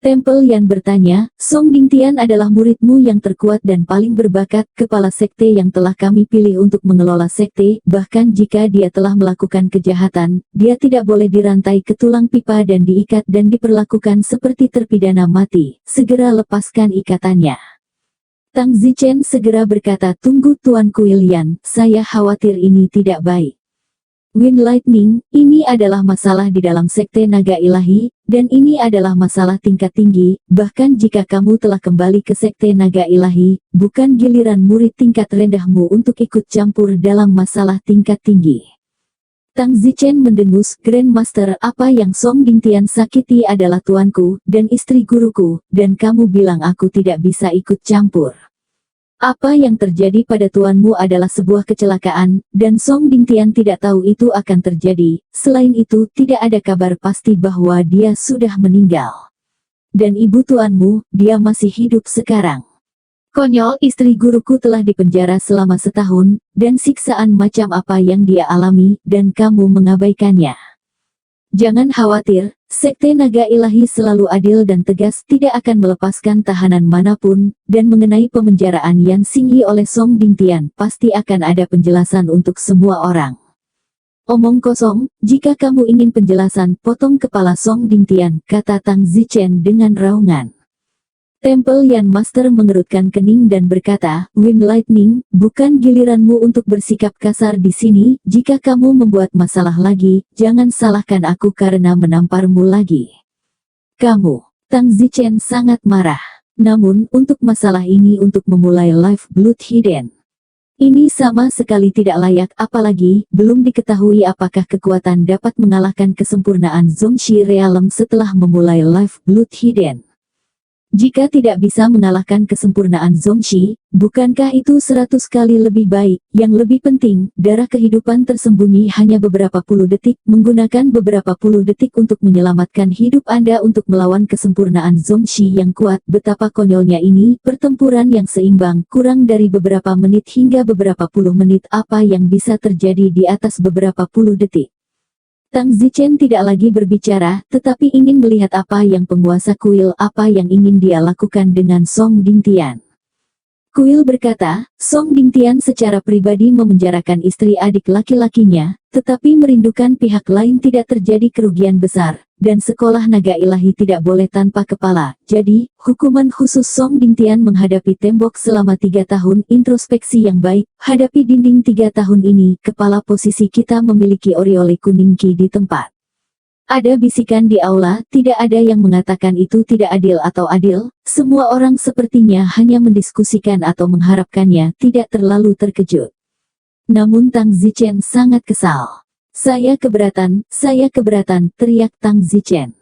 Tempel Yan bertanya, Song Dingtian adalah muridmu yang terkuat dan paling berbakat, kepala sekte yang telah kami pilih untuk mengelola sekte, bahkan jika dia telah melakukan kejahatan, dia tidak boleh dirantai ke tulang pipa dan diikat dan diperlakukan seperti terpidana mati, segera lepaskan ikatannya. Tang Zichen segera berkata, tunggu Tuan Kuil Yan, saya khawatir ini tidak baik. Wind Lightning, ini adalah masalah di dalam sekte naga ilahi, dan ini adalah masalah tingkat tinggi, bahkan jika kamu telah kembali ke sekte naga ilahi, bukan giliran murid tingkat rendahmu untuk ikut campur dalam masalah tingkat tinggi. Tang Zichen mendengus, Grandmaster, apa yang Song Dingtian sakiti adalah tuanku, dan istri guruku, dan kamu bilang aku tidak bisa ikut campur. Apa yang terjadi pada tuanmu adalah sebuah kecelakaan, dan Song Dingtian tidak tahu itu akan terjadi. Selain itu, tidak ada kabar pasti bahwa dia sudah meninggal. Dan ibu tuanmu, dia masih hidup sekarang. Konyol, istri guruku telah dipenjara selama setahun, dan siksaan macam apa yang dia alami, dan kamu mengabaikannya. Jangan khawatir, sekte naga ilahi selalu adil dan tegas, tidak akan melepaskan tahanan manapun, dan mengenai pemenjaraan Yan Xingyi oleh Song Dingtian, pasti akan ada penjelasan untuk semua orang. Omong kosong, jika kamu ingin penjelasan, potong kepala Song Dingtian, kata Tang Zichen dengan raungan. Tempel Yan Master mengerutkan kening dan berkata, Wind Lightning, bukan giliranmu untuk bersikap kasar di sini. Jika kamu membuat masalah lagi, jangan salahkan aku karena menamparmu lagi. Kamu, Tang Zichen sangat marah. Namun, untuk masalah ini untuk memulai Live Blood Hidden. Ini sama sekali tidak layak, apalagi, belum diketahui apakah kekuatan dapat mengalahkan kesempurnaan Zongxi Realm setelah memulai Live Blood Hidden. Jika tidak bisa mengalahkan kesempurnaan Zongxi, bukankah itu 100 kali lebih baik? Yang lebih penting, darah kehidupan tersembunyi hanya beberapa puluh detik, menggunakan beberapa puluh detik untuk menyelamatkan hidup Anda untuk melawan kesempurnaan Zongxi yang kuat. Betapa konyolnya ini, pertempuran yang seimbang, kurang dari beberapa menit hingga beberapa puluh menit, apa yang bisa terjadi di atas beberapa puluh detik? Tang Zichen tidak lagi berbicara, tetapi ingin melihat apa yang penguasa kuil, apa yang ingin dia lakukan dengan Song Dingtian. Kuil berkata, Song Dingtian secara pribadi memenjarakan istri adik laki-lakinya, tetapi merindukan pihak lain tidak terjadi kerugian besar, dan sekolah naga ilahi tidak boleh tanpa kepala. Jadi, hukuman khusus Song Dingtian menghadapi tembok selama 3 tahun, introspeksi yang baik, hadapi dinding 3 tahun ini, kepala posisi kita memiliki oriole kuning ki di tempat. Ada bisikan di aula, tidak ada yang mengatakan itu tidak adil atau adil, semua orang sepertinya hanya mendiskusikan atau mengharapkannya, tidak terlalu terkejut. Namun Tang Zichen sangat kesal. Saya keberatan, teriak Tang Zichen.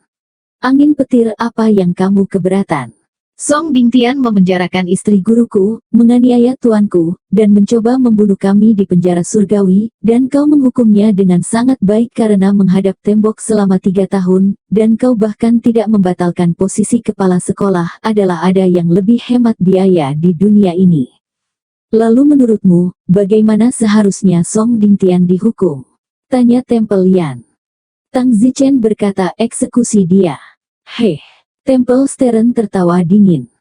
Angin petir, apa yang kamu keberatan? Song Dingtian memenjarakan istri guruku, menganiaya tuanku, dan mencoba membunuh kami di penjara surgawi, dan kau menghukumnya dengan sangat baik karena menghadap tembok selama 3 tahun, dan kau bahkan tidak membatalkan posisi kepala sekolah. Adalah ada yang lebih hemat biaya di dunia ini. Lalu menurutmu, bagaimana seharusnya Song Dingtian dihukum? Tanya Tempel Yan. Tang Zichen berkata, eksekusi dia. Tempel Steren tertawa dingin.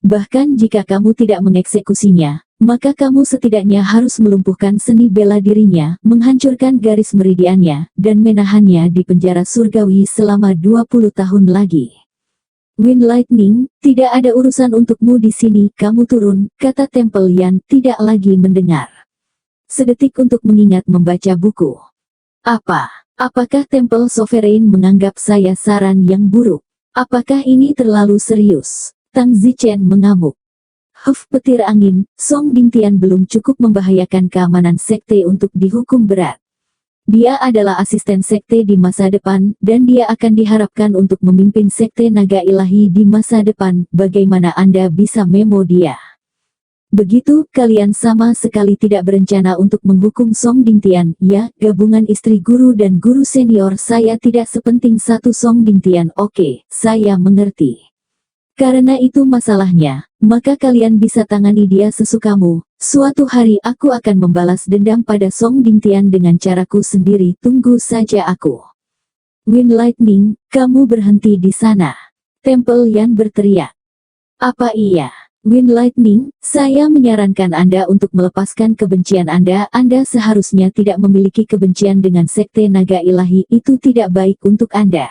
Bahkan jika kamu tidak mengeksekusinya, maka kamu setidaknya harus melumpuhkan seni bela dirinya, menghancurkan garis meridiannya, dan menahannya di penjara surgawi selama 20 tahun lagi. Wind Lightning, tidak ada urusan untukmu di sini, kamu turun, kata Tempel Yan, tidak lagi mendengar. Sedetik untuk mengingat membaca buku. Apa? Apakah Temple Sovereign menganggap saya saran yang buruk? Apakah ini terlalu serius? Tang Zichen mengamuk. Petir angin, Song Dingtian belum cukup membahayakan keamanan sekte untuk dihukum berat. Dia adalah asisten sekte di masa depan, dan dia akan diharapkan untuk memimpin sekte naga ilahi di masa depan. Bagaimana Anda bisa memo dia? Begitu, kalian sama sekali tidak berencana untuk menghukum Song Dingtian. Ya, gabungan istri guru dan guru senior saya tidak sepenting satu Song Dingtian. Oke, saya mengerti. Karena itu masalahnya, maka kalian bisa tangani dia sesukamu. Suatu hari aku akan membalas dendam pada Song Dingtian dengan caraku sendiri. Tunggu saja aku. Wind Lightning, kamu berhenti di sana. Temple Yan berteriak. Apa iya? Wind Lightning, saya menyarankan Anda untuk melepaskan kebencian Anda. Anda seharusnya tidak memiliki kebencian dengan sekte naga ilahi. Itu tidak baik untuk Anda.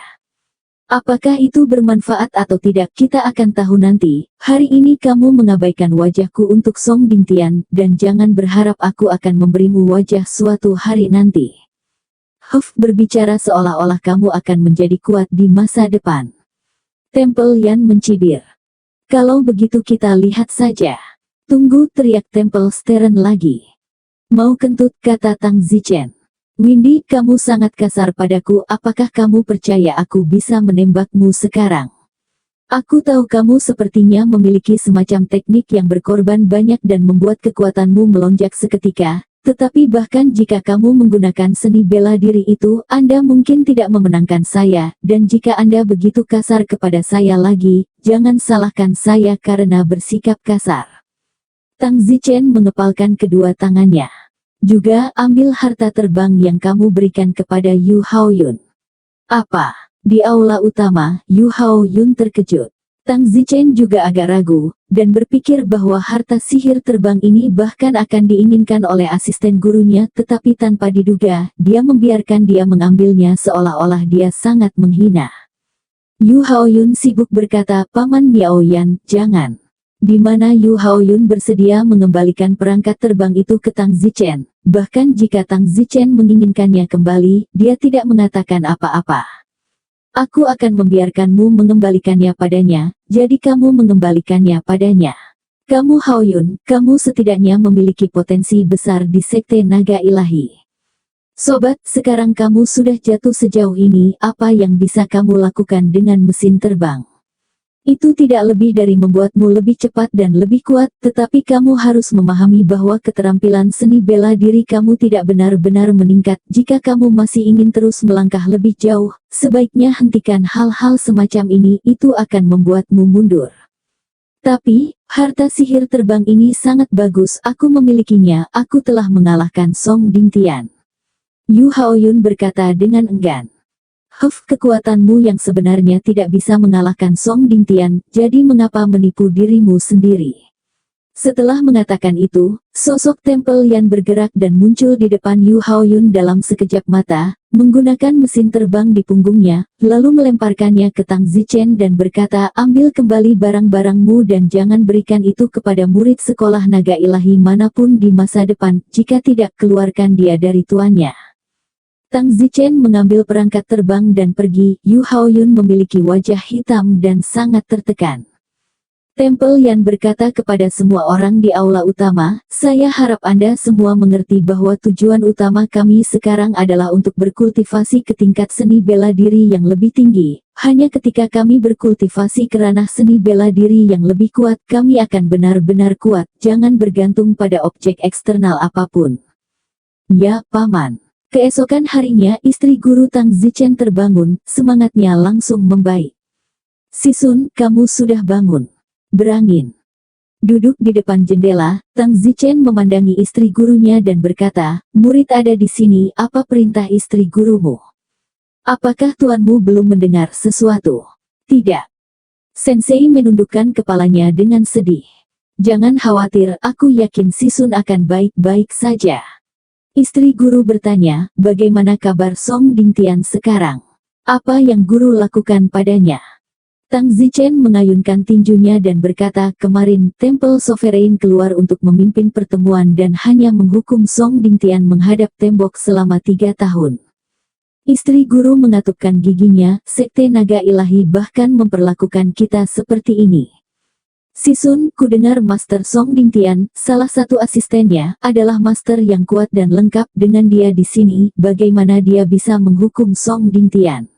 Apakah itu bermanfaat atau tidak kita akan tahu nanti. Hari ini kamu mengabaikan wajahku untuk Song Dingtian, dan jangan berharap aku akan memberimu wajah suatu hari nanti. Berbicara seolah-olah kamu akan menjadi kuat di masa depan. Temple Yan mencibir. Kalau begitu kita lihat saja. Tunggu, teriak Temple Stern lagi. Mau kentut, kata Tang Zichen. Windy, kamu sangat kasar padaku. Apakah kamu percaya aku bisa menembakmu sekarang? Aku tahu kamu sepertinya memiliki semacam teknik yang berkorban banyak dan membuat kekuatanmu melonjak seketika. Tetapi bahkan jika kamu menggunakan seni bela diri itu, Anda mungkin tidak memenangkan saya. Dan jika Anda begitu kasar kepada saya lagi, jangan salahkan saya karena bersikap kasar. Tang Zichen mengepalkan kedua tangannya. Juga ambil harta terbang yang kamu berikan kepada Yu Haoyun. Apa? Di aula utama, Yu Haoyun terkejut. Tang Zichen juga agak ragu, dan berpikir bahwa harta sihir terbang ini bahkan akan diinginkan oleh asisten gurunya, tetapi tanpa diduga, dia membiarkan dia mengambilnya seolah-olah dia sangat menghina. Yu Haoyun sibuk berkata, Paman Miaoyan, jangan. Di mana Yu Haoyun bersedia mengembalikan perangkat terbang itu ke Tang Zichen. Bahkan jika Tang Zichen menginginkannya kembali, dia tidak mengatakan apa-apa. Aku akan membiarkanmu mengembalikannya padanya, jadi kamu mengembalikannya padanya. Kamu Haoyun, kamu setidaknya memiliki potensi besar di sekte naga ilahi. Sobat, sekarang kamu sudah jatuh sejauh ini, apa yang bisa kamu lakukan dengan mesin terbang? Itu tidak lebih dari membuatmu lebih cepat dan lebih kuat, tetapi kamu harus memahami bahwa keterampilan seni bela diri kamu tidak benar-benar meningkat. Jika kamu masih ingin terus melangkah lebih jauh, sebaiknya hentikan hal-hal semacam ini, itu akan membuatmu mundur. Tapi, harta sihir terbang ini sangat bagus, aku memilikinya, aku telah mengalahkan Song Dingtian. Yu Haoyun berkata dengan enggan. Kekuatanmu yang sebenarnya tidak bisa mengalahkan Song Dingtian, jadi mengapa menipu dirimu sendiri? Setelah mengatakan itu, sosok Temple Yan bergerak dan muncul di depan Yu Haoyun dalam sekejap mata, menggunakan mesin terbang di punggungnya, lalu melemparkannya ke Tang Zichen dan berkata, ambil kembali barang-barangmu dan jangan berikan itu kepada murid sekolah naga ilahi manapun di masa depan, jika tidak keluarkan dia dari tuannya. Tang Zichen mengambil perangkat terbang dan pergi. Yu Haoyun memiliki wajah hitam dan sangat tertekan. Temple Yan berkata kepada semua orang di aula utama, saya harap Anda semua mengerti bahwa tujuan utama kami sekarang adalah untuk berkultivasi ke tingkat seni bela diri yang lebih tinggi. Hanya ketika kami berkultivasi ke ranah seni bela diri yang lebih kuat, kami akan benar-benar kuat, jangan bergantung pada objek eksternal apapun. Ya, Paman. Keesokan harinya istri guru Tang Zichen terbangun, semangatnya langsung membaik. Sisun, kamu sudah bangun. Berangin. Duduk di depan jendela, Tang Zichen memandangi istri gurunya dan berkata, murid ada di sini, apa perintah istri gurumu? Apakah tuanmu belum mendengar sesuatu? Tidak. Sensei menundukkan kepalanya dengan sedih. Jangan khawatir, aku yakin Sisun akan baik-baik saja. Istri guru bertanya, bagaimana kabar Song Dingtian sekarang? Apa yang guru lakukan padanya? Tang Zichen mengayunkan tinjunya dan berkata, kemarin Temple Sovereign keluar untuk memimpin pertemuan dan hanya menghukum Song Dingtian menghadap tembok selama 3 tahun. Istri guru mengatupkan giginya, sekte naga ilahi bahkan memperlakukan kita seperti ini. Sisun, ku dengar Master Song Dingtian, salah satu asistennya, adalah master yang kuat dan lengkap. Dengan dia di sini, bagaimana dia bisa menghukum Song Dingtian?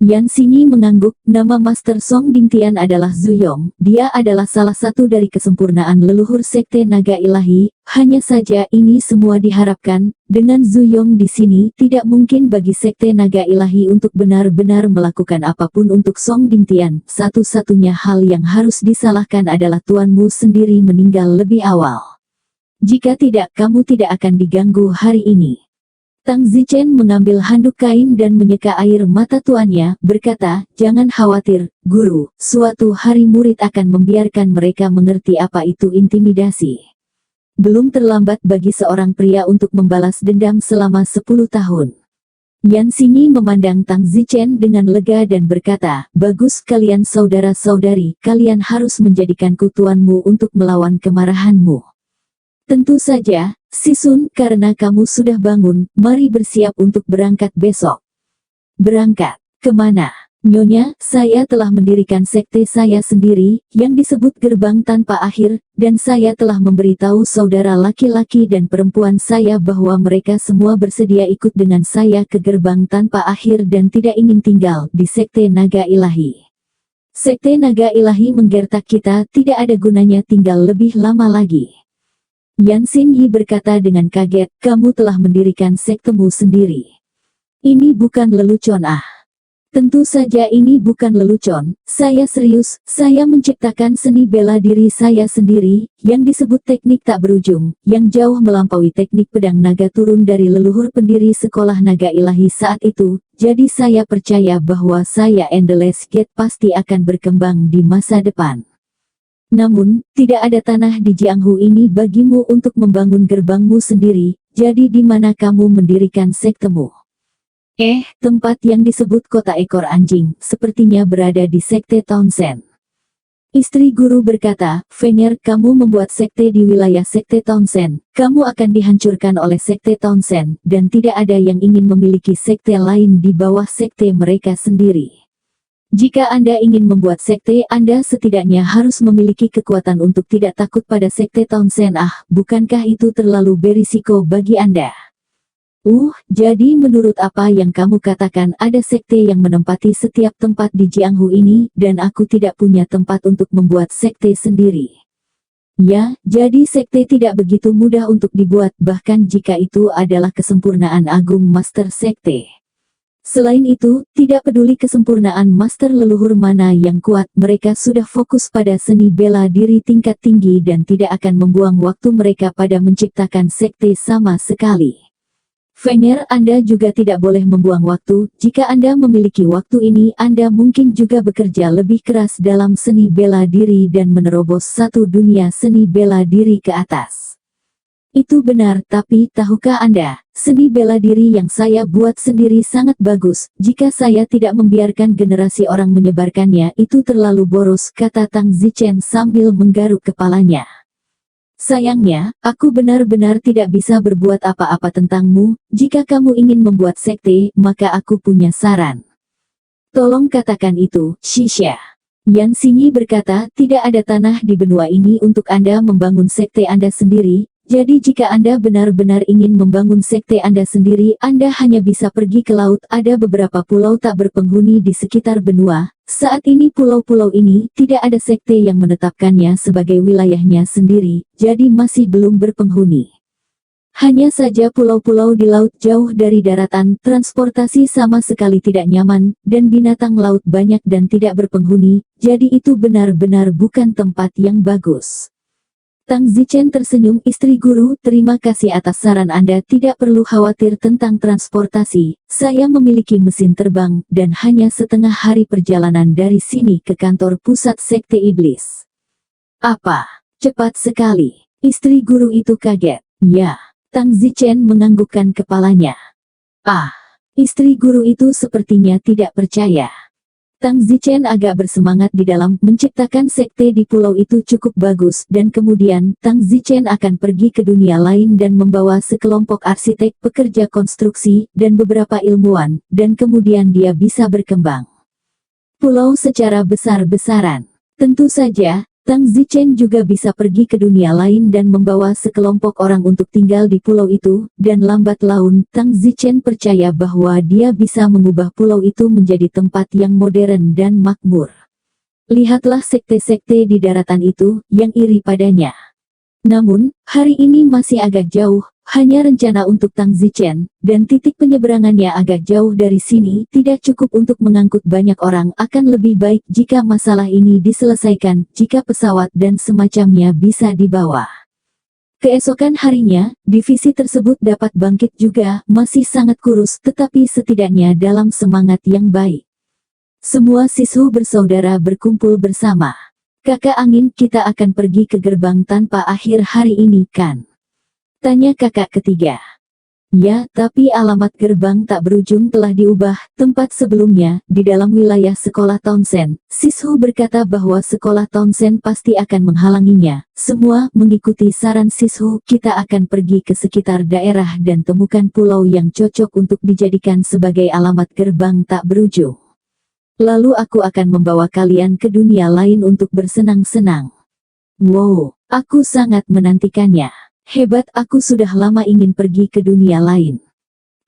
Yan Xinyi mengangguk. Nama Master Song Dingtian adalah Zuyong. Dia adalah salah satu dari kesempurnaan leluhur sekte naga ilahi. Hanya saja ini semua diharapkan. Dengan Zuyong di sini, tidak mungkin bagi sekte naga ilahi untuk benar-benar melakukan apapun untuk Song Dingtian. Satu-satunya hal yang harus disalahkan adalah tuanmu sendiri meninggal lebih awal. Jika tidak, kamu tidak akan diganggu hari ini. Tang Zichen mengambil handuk kain dan menyeka air mata tuannya, berkata, jangan khawatir, guru, suatu hari murid akan membiarkan mereka mengerti apa itu intimidasi. Belum terlambat bagi seorang pria untuk membalas dendam selama 10 tahun. Yan Xinyi memandang Tang Zichen dengan lega dan berkata, bagus kalian saudara-saudari, kalian harus menjadikanku tuanmu untuk melawan kemarahanmu. Tentu saja, Sisun, karena kamu sudah bangun, mari bersiap untuk berangkat besok. Berangkat? Kemana? Nyonya, saya telah mendirikan sekte saya sendiri, yang disebut Gerbang Tanpa Akhir, dan saya telah memberitahu saudara laki-laki dan perempuan saya bahwa mereka semua bersedia ikut dengan saya ke Gerbang Tanpa Akhir dan tidak ingin tinggal di sekte naga ilahi. Sekte naga ilahi menggertak kita, tidak ada gunanya tinggal lebih lama lagi. Yan Xinyi berkata dengan kaget, kamu telah mendirikan sektemu sendiri. Ini bukan lelucon ah. Tentu saja ini bukan lelucon, saya serius, saya menciptakan seni bela diri saya sendiri, yang disebut teknik tak berujung, yang jauh melampaui teknik pedang naga turun dari leluhur pendiri sekolah naga ilahi saat itu, jadi saya percaya bahwa saya Endless Gate pasti akan berkembang di masa depan. Namun, tidak ada tanah di Jianghu ini bagimu untuk membangun gerbangmu sendiri, jadi di mana kamu mendirikan sektemu? Tempat yang disebut kota ekor anjing, sepertinya berada di sekte Townsend. Istri guru berkata, Fenger, kamu membuat sekte di wilayah sekte Townsend, kamu akan dihancurkan oleh sekte Townsend, dan tidak ada yang ingin memiliki sekte lain di bawah sekte mereka sendiri. Jika Anda ingin membuat sekte, Anda setidaknya harus memiliki kekuatan untuk tidak takut pada sekte Townsend. Bukankah itu terlalu berisiko bagi Anda? Jadi menurut apa yang kamu katakan ada sekte yang menempati setiap tempat di Jianghu ini, dan aku tidak punya tempat untuk membuat sekte sendiri. Ya, jadi sekte tidak begitu mudah untuk dibuat, bahkan jika itu adalah kesempurnaan agung master sekte. Selain itu, tidak peduli kesempurnaan master leluhur mana yang kuat, mereka sudah fokus pada seni bela diri tingkat tinggi dan tidak akan membuang waktu mereka pada menciptakan sekte sama sekali. Fenger, Anda juga tidak boleh membuang waktu. Jika Anda memiliki waktu ini, Anda mungkin juga bekerja lebih keras dalam seni bela diri dan menerobos satu dunia seni bela diri ke atas. Itu benar, tapi tahukah Anda, seni bela diri yang saya buat sendiri sangat bagus. Jika saya tidak membiarkan generasi orang menyebarkannya, itu terlalu boros, kata Tang Zichen sambil menggaruk kepalanya. Sayangnya, aku benar-benar tidak bisa berbuat apa-apa tentangmu. Jika kamu ingin membuat sekte, maka aku punya saran. Tolong katakan itu, Shisha. Yan Xinyi berkata, tidak ada tanah di benua ini untuk Anda membangun sekte Anda sendiri. Jadi jika Anda benar-benar ingin membangun sekte Anda sendiri, Anda hanya bisa pergi ke laut. Ada beberapa pulau tak berpenghuni di sekitar benua. Saat ini pulau-pulau ini tidak ada sekte yang menetapkannya sebagai wilayahnya sendiri, jadi masih belum berpenghuni. Hanya saja pulau-pulau di laut jauh dari daratan, transportasi sama sekali tidak nyaman, dan binatang laut banyak dan tidak berpenghuni, jadi itu benar-benar bukan tempat yang bagus. Tang Zichen tersenyum. Istri guru, terima kasih atas saran Anda. Tidak perlu khawatir tentang transportasi. Saya memiliki mesin terbang, dan hanya setengah hari perjalanan dari sini ke kantor pusat sekte iblis. Apa? Cepat sekali. Istri guru itu kaget. Ya. Tang Zichen menganggukkan kepalanya. Istri guru itu sepertinya tidak percaya. Tang Zichen agak bersemangat di dalam menciptakan sekte di pulau itu cukup bagus dan kemudian Tang Zichen akan pergi ke dunia lain dan membawa sekelompok arsitek, pekerja konstruksi, dan beberapa ilmuwan, dan kemudian dia bisa berkembang. Pulau secara besar-besaran. Tentu saja, Tang Zichen juga bisa pergi ke dunia lain dan membawa sekelompok orang untuk tinggal di pulau itu, dan lambat laun, Tang Zichen percaya bahwa dia bisa mengubah pulau itu menjadi tempat yang modern dan makmur. Lihatlah sekte-sekte di daratan itu, yang iri padanya. Namun, hari ini masih agak jauh, hanya rencana untuk Tang Zichen, dan titik penyeberangannya agak jauh dari sini, tidak cukup untuk mengangkut banyak orang. Akan lebih baik jika masalah ini diselesaikan, jika pesawat dan semacamnya bisa dibawa. Keesokan harinya, divisi tersebut dapat bangkit juga, masih sangat kurus tetapi setidaknya dalam semangat yang baik. Semua siswa bersaudara berkumpul bersama. Kakak angin, kita akan pergi ke gerbang tanpa akhir hari ini kan? Tanya kakak ketiga. Ya, tapi alamat gerbang tak berujung telah diubah. Tempat sebelumnya, di dalam wilayah sekolah Townsend, Sishu berkata bahwa sekolah Townsend pasti akan menghalanginya. Semua mengikuti saran Sishu, kita akan pergi ke sekitar daerah dan temukan pulau yang cocok untuk dijadikan sebagai alamat gerbang tak berujung. Lalu aku akan membawa kalian ke dunia lain untuk bersenang-senang. Wow, aku sangat menantikannya. Hebat, aku sudah lama ingin pergi ke dunia lain.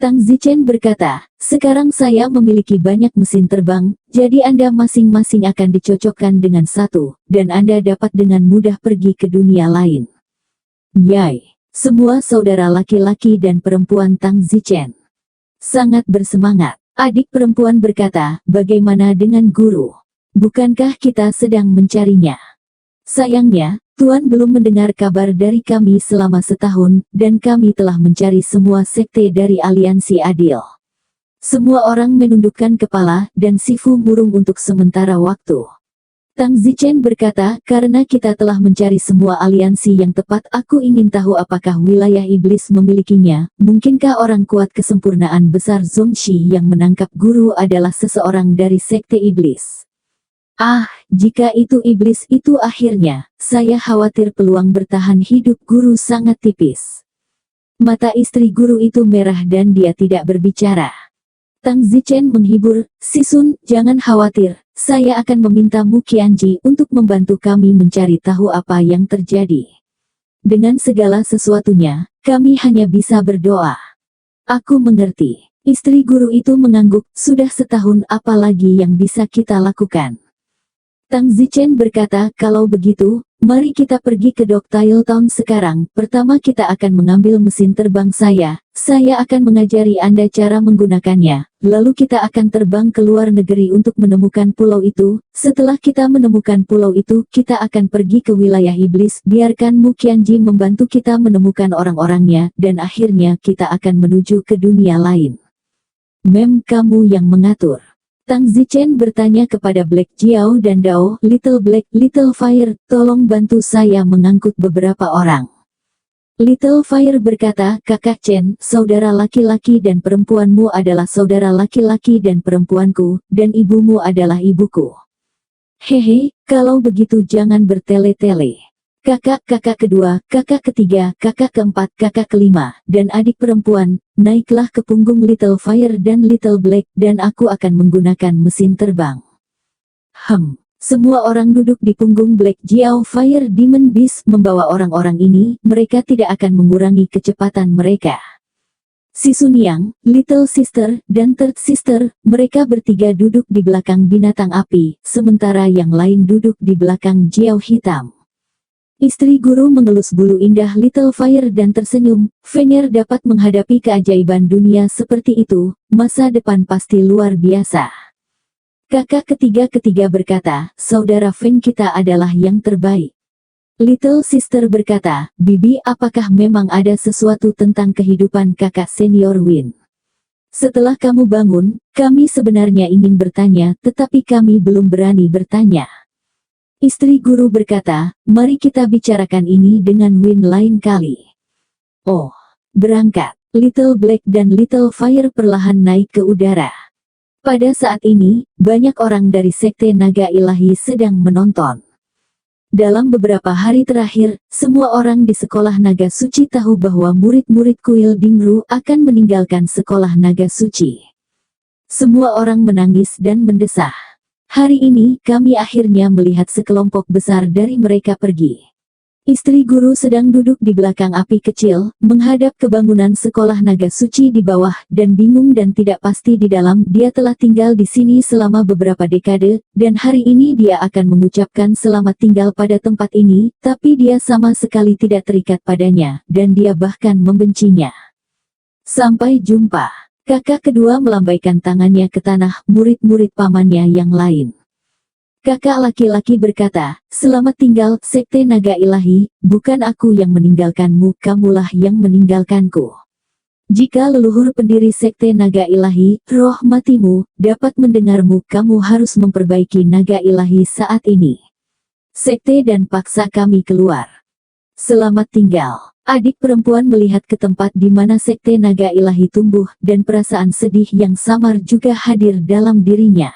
Tang Zichen berkata, sekarang saya memiliki banyak mesin terbang, jadi Anda masing-masing akan dicocokkan dengan satu, dan Anda dapat dengan mudah pergi ke dunia lain. Yay! Semua saudara laki-laki dan perempuan Tang Zichen sangat bersemangat. Adik perempuan berkata, bagaimana dengan guru? Bukankah kita sedang mencarinya? Sayangnya, Tuan belum mendengar kabar dari kami selama setahun, dan kami telah mencari semua sekte dari aliansi adil. Semua orang menundukkan kepala, dan Sifu murung untuk sementara waktu. Tang Zichen berkata, karena kita telah mencari semua aliansi yang tepat, aku ingin tahu apakah wilayah iblis memilikinya. Mungkinkah orang kuat kesempurnaan besar Zongxi yang menangkap guru adalah seseorang dari sekte iblis? Ah, jika itu iblis itu akhirnya, saya khawatir peluang bertahan hidup guru sangat tipis. Mata istri guru itu merah dan dia tidak berbicara. Tang Zichen menghibur, Sisun, jangan khawatir, saya akan meminta Mu Qianji untuk membantu kami mencari tahu apa yang terjadi. Dengan segala sesuatunya, kami hanya bisa berdoa. Aku mengerti. Istri guru itu mengangguk, sudah setahun apa lagi yang bisa kita lakukan? Tang Zichen berkata, kalau begitu, mari kita pergi ke Doctile Town sekarang. Pertama kita akan mengambil mesin terbang saya akan mengajari Anda cara menggunakannya. Lalu kita akan terbang ke luar negeri untuk menemukan pulau itu. Setelah kita menemukan pulau itu, kita akan pergi ke wilayah iblis. Biarkan Mu Qianji membantu kita menemukan orang-orangnya, dan akhirnya kita akan menuju ke dunia lain. Kamu yang mengatur. Tang Zichen bertanya kepada Black Jiao dan Dao, Little Black, Little Fire, tolong bantu saya mengangkut beberapa orang. Little Fire berkata, Kakak Chen, saudara laki-laki dan perempuanmu adalah saudara laki-laki dan perempuanku, dan ibumu adalah ibuku. Hehe, kalau begitu jangan bertele-tele. Kakak kedua, kakak ketiga, kakak keempat, kakak kelima, dan adik perempuan, naiklah ke punggung Little Fire dan Little Black, dan aku akan menggunakan mesin terbang. Semua orang duduk di punggung Black Jiao Fire Demon Beast membawa orang-orang ini, mereka tidak akan mengurangi kecepatan mereka. Si Sun Yang, Little Sister, dan Third Sister, mereka bertiga duduk di belakang binatang api, sementara yang lain duduk di belakang Jiao Hitam. Istri guru mengelus bulu indah Little Fire dan tersenyum, Fenir dapat menghadapi keajaiban dunia seperti itu, masa depan pasti luar biasa. Kakak ketiga berkata, saudara Feng kita adalah yang terbaik. Little Sister berkata, Bibi apakah memang ada sesuatu tentang kehidupan kakak senior Win? Setelah kamu bangun, kami sebenarnya ingin bertanya, tetapi kami belum berani bertanya. Istri guru berkata, mari kita bicarakan ini dengan Win lain kali. Oh, berangkat. Little Black dan Little Fire perlahan naik ke udara. Pada saat ini, banyak orang dari Sekte Naga Ilahi sedang menonton. Dalam beberapa hari terakhir, semua orang di Sekolah Naga Suci tahu bahwa murid-murid kuil Dingru akan meninggalkan Sekolah Naga Suci. Semua orang menangis dan mendesah. Hari ini, kami akhirnya melihat sekelompok besar dari mereka pergi. Istri guru sedang duduk di belakang api kecil, menghadap ke bangunan Sekolah Naga Suci di bawah, dan bingung dan tidak pasti di dalam. Dia telah tinggal di sini selama beberapa dekade, dan hari ini dia akan mengucapkan selamat tinggal pada tempat ini, tapi dia sama sekali tidak terikat padanya, dan dia bahkan membencinya. Sampai jumpa. Kakak kedua melambaikan tangannya ke tanah, murid-murid pamannya yang lain. Kakak laki-laki berkata, "Selamat tinggal, Sekte Naga Ilahi, bukan aku yang meninggalkanmu, kamulah yang meninggalkanku." Jika leluhur pendiri Sekte Naga Ilahi, roh matimu, dapat mendengarmu, kamu harus memperbaiki Naga Ilahi saat ini. Sekte dan paksa kami keluar. Selamat tinggal. Adik perempuan melihat ke tempat di mana Sekte Naga Ilahi tumbuh, dan perasaan sedih yang samar juga hadir dalam dirinya.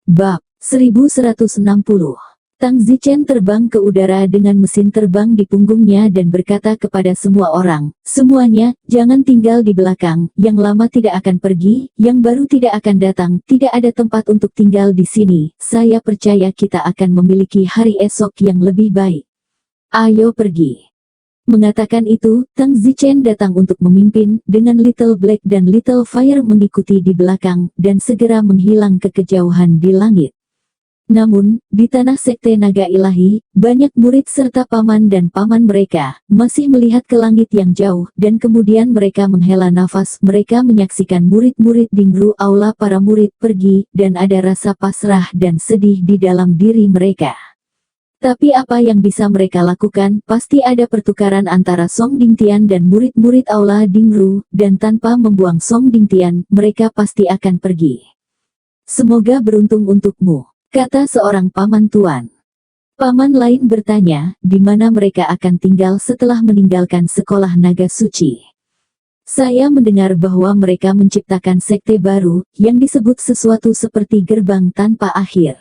Bab 1160. Tang Zichen terbang ke udara dengan mesin terbang di punggungnya dan berkata kepada semua orang, "Semuanya, jangan tinggal di belakang, yang lama tidak akan pergi, yang baru tidak akan datang, tidak ada tempat untuk tinggal di sini, saya percaya kita akan memiliki hari esok yang lebih baik. Ayo pergi." Mengatakan itu, Tang Zichen datang untuk memimpin, dengan Little Black dan Little Fire mengikuti di belakang, dan segera menghilang ke kejauhan di langit. Namun, di tanah Sekte Naga Ilahi, banyak murid serta paman dan paman mereka, masih melihat ke langit yang jauh, dan kemudian mereka menghela nafas, mereka menyaksikan murid-murid Dingru aula para murid pergi, dan ada rasa pasrah dan sedih di dalam diri mereka. Tapi apa yang bisa mereka lakukan, pasti ada pertukaran antara Song Dingtian dan murid-murid aula Dingru, dan tanpa membuang Song Dingtian, mereka pasti akan pergi. Semoga beruntung untukmu, kata seorang paman tuan. Paman lain bertanya, di mana mereka akan tinggal setelah meninggalkan Sekolah Naga Suci. Saya mendengar bahwa mereka menciptakan sekte baru, yang disebut sesuatu seperti gerbang tanpa akhir.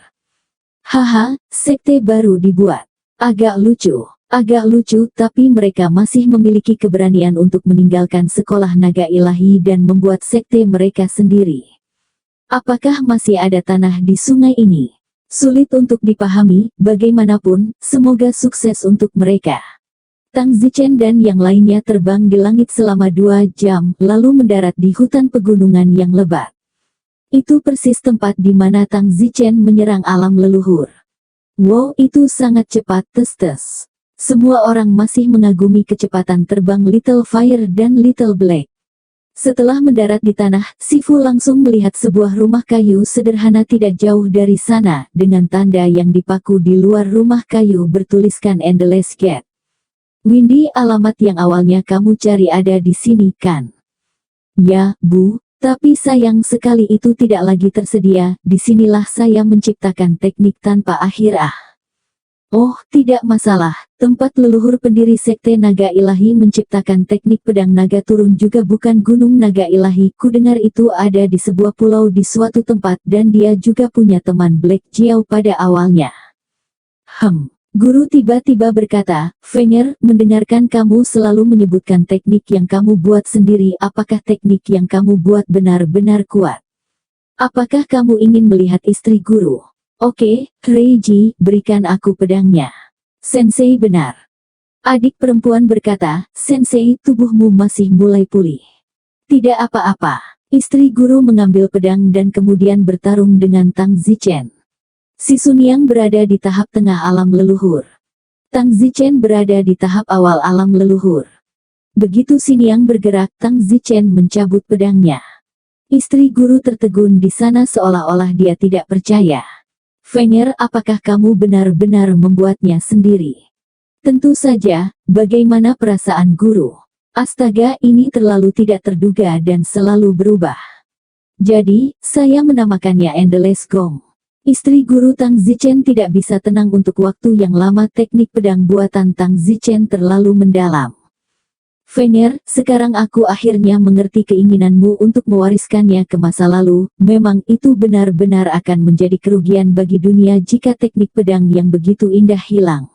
Haha, sekte baru dibuat. Agak lucu, tapi mereka masih memiliki keberanian untuk meninggalkan Sekolah Naga Ilahi dan membuat sekte mereka sendiri. Apakah masih ada tanah di sungai ini? Sulit untuk dipahami, bagaimanapun, semoga sukses untuk mereka. Tang Zichen dan yang lainnya terbang di langit selama 2 jam, lalu mendarat di hutan pegunungan yang lebat. Itu persis tempat di mana Tang Zichen menyerang alam leluhur. Wow, itu sangat cepat, tes-tes. Semua orang masih mengagumi kecepatan terbang Little Fire dan Little Black. Setelah mendarat di tanah, Sifu langsung melihat sebuah rumah kayu sederhana tidak jauh dari sana, dengan tanda yang dipaku di luar rumah kayu bertuliskan Endless Gate. Windy, alamat yang awalnya kamu cari ada di sini, kan? Ya, Bu. Tapi sayang sekali itu tidak lagi tersedia, disinilah saya menciptakan teknik tanpa akhir. Oh, tidak masalah, tempat leluhur pendiri Sekte Naga Ilahi menciptakan teknik pedang naga turun juga bukan Gunung Naga Ilahi. Kudengar itu ada di sebuah pulau di suatu tempat dan dia juga punya teman Black Jiao pada awalnya. Guru tiba-tiba berkata, "Fenger, mendengarkan kamu selalu menyebutkan teknik yang kamu buat sendiri. Apakah teknik yang kamu buat benar-benar kuat? Apakah kamu ingin melihat istri guru?" "Oke, Reiji, berikan aku pedangnya." "Sensei benar." Adik perempuan berkata, "Sensei, tubuhmu masih mulai pulih." "Tidak apa-apa." Istri guru mengambil pedang dan kemudian bertarung dengan Tang Zichen. Si Sunyang berada di tahap tengah alam leluhur. Tang Zichen berada di tahap awal alam leluhur. Begitu Sunyang bergerak, Tang Zichen mencabut pedangnya. Istri guru tertegun di sana seolah-olah dia tidak percaya. "Fenger, apakah kamu benar-benar membuatnya sendiri?" "Tentu saja, bagaimana perasaan guru?" "Astaga, ini terlalu tidak terduga dan selalu berubah. Jadi, saya menamakannya Endless Gong." Istri guru Tang Zichen tidak bisa tenang untuk waktu yang lama. Teknik pedang buatan Tang Zichen terlalu mendalam. Fenrir, sekarang aku akhirnya mengerti keinginanmu untuk mewariskannya ke masa lalu. Memang itu benar-benar akan menjadi kerugian bagi dunia jika teknik pedang yang begitu indah hilang.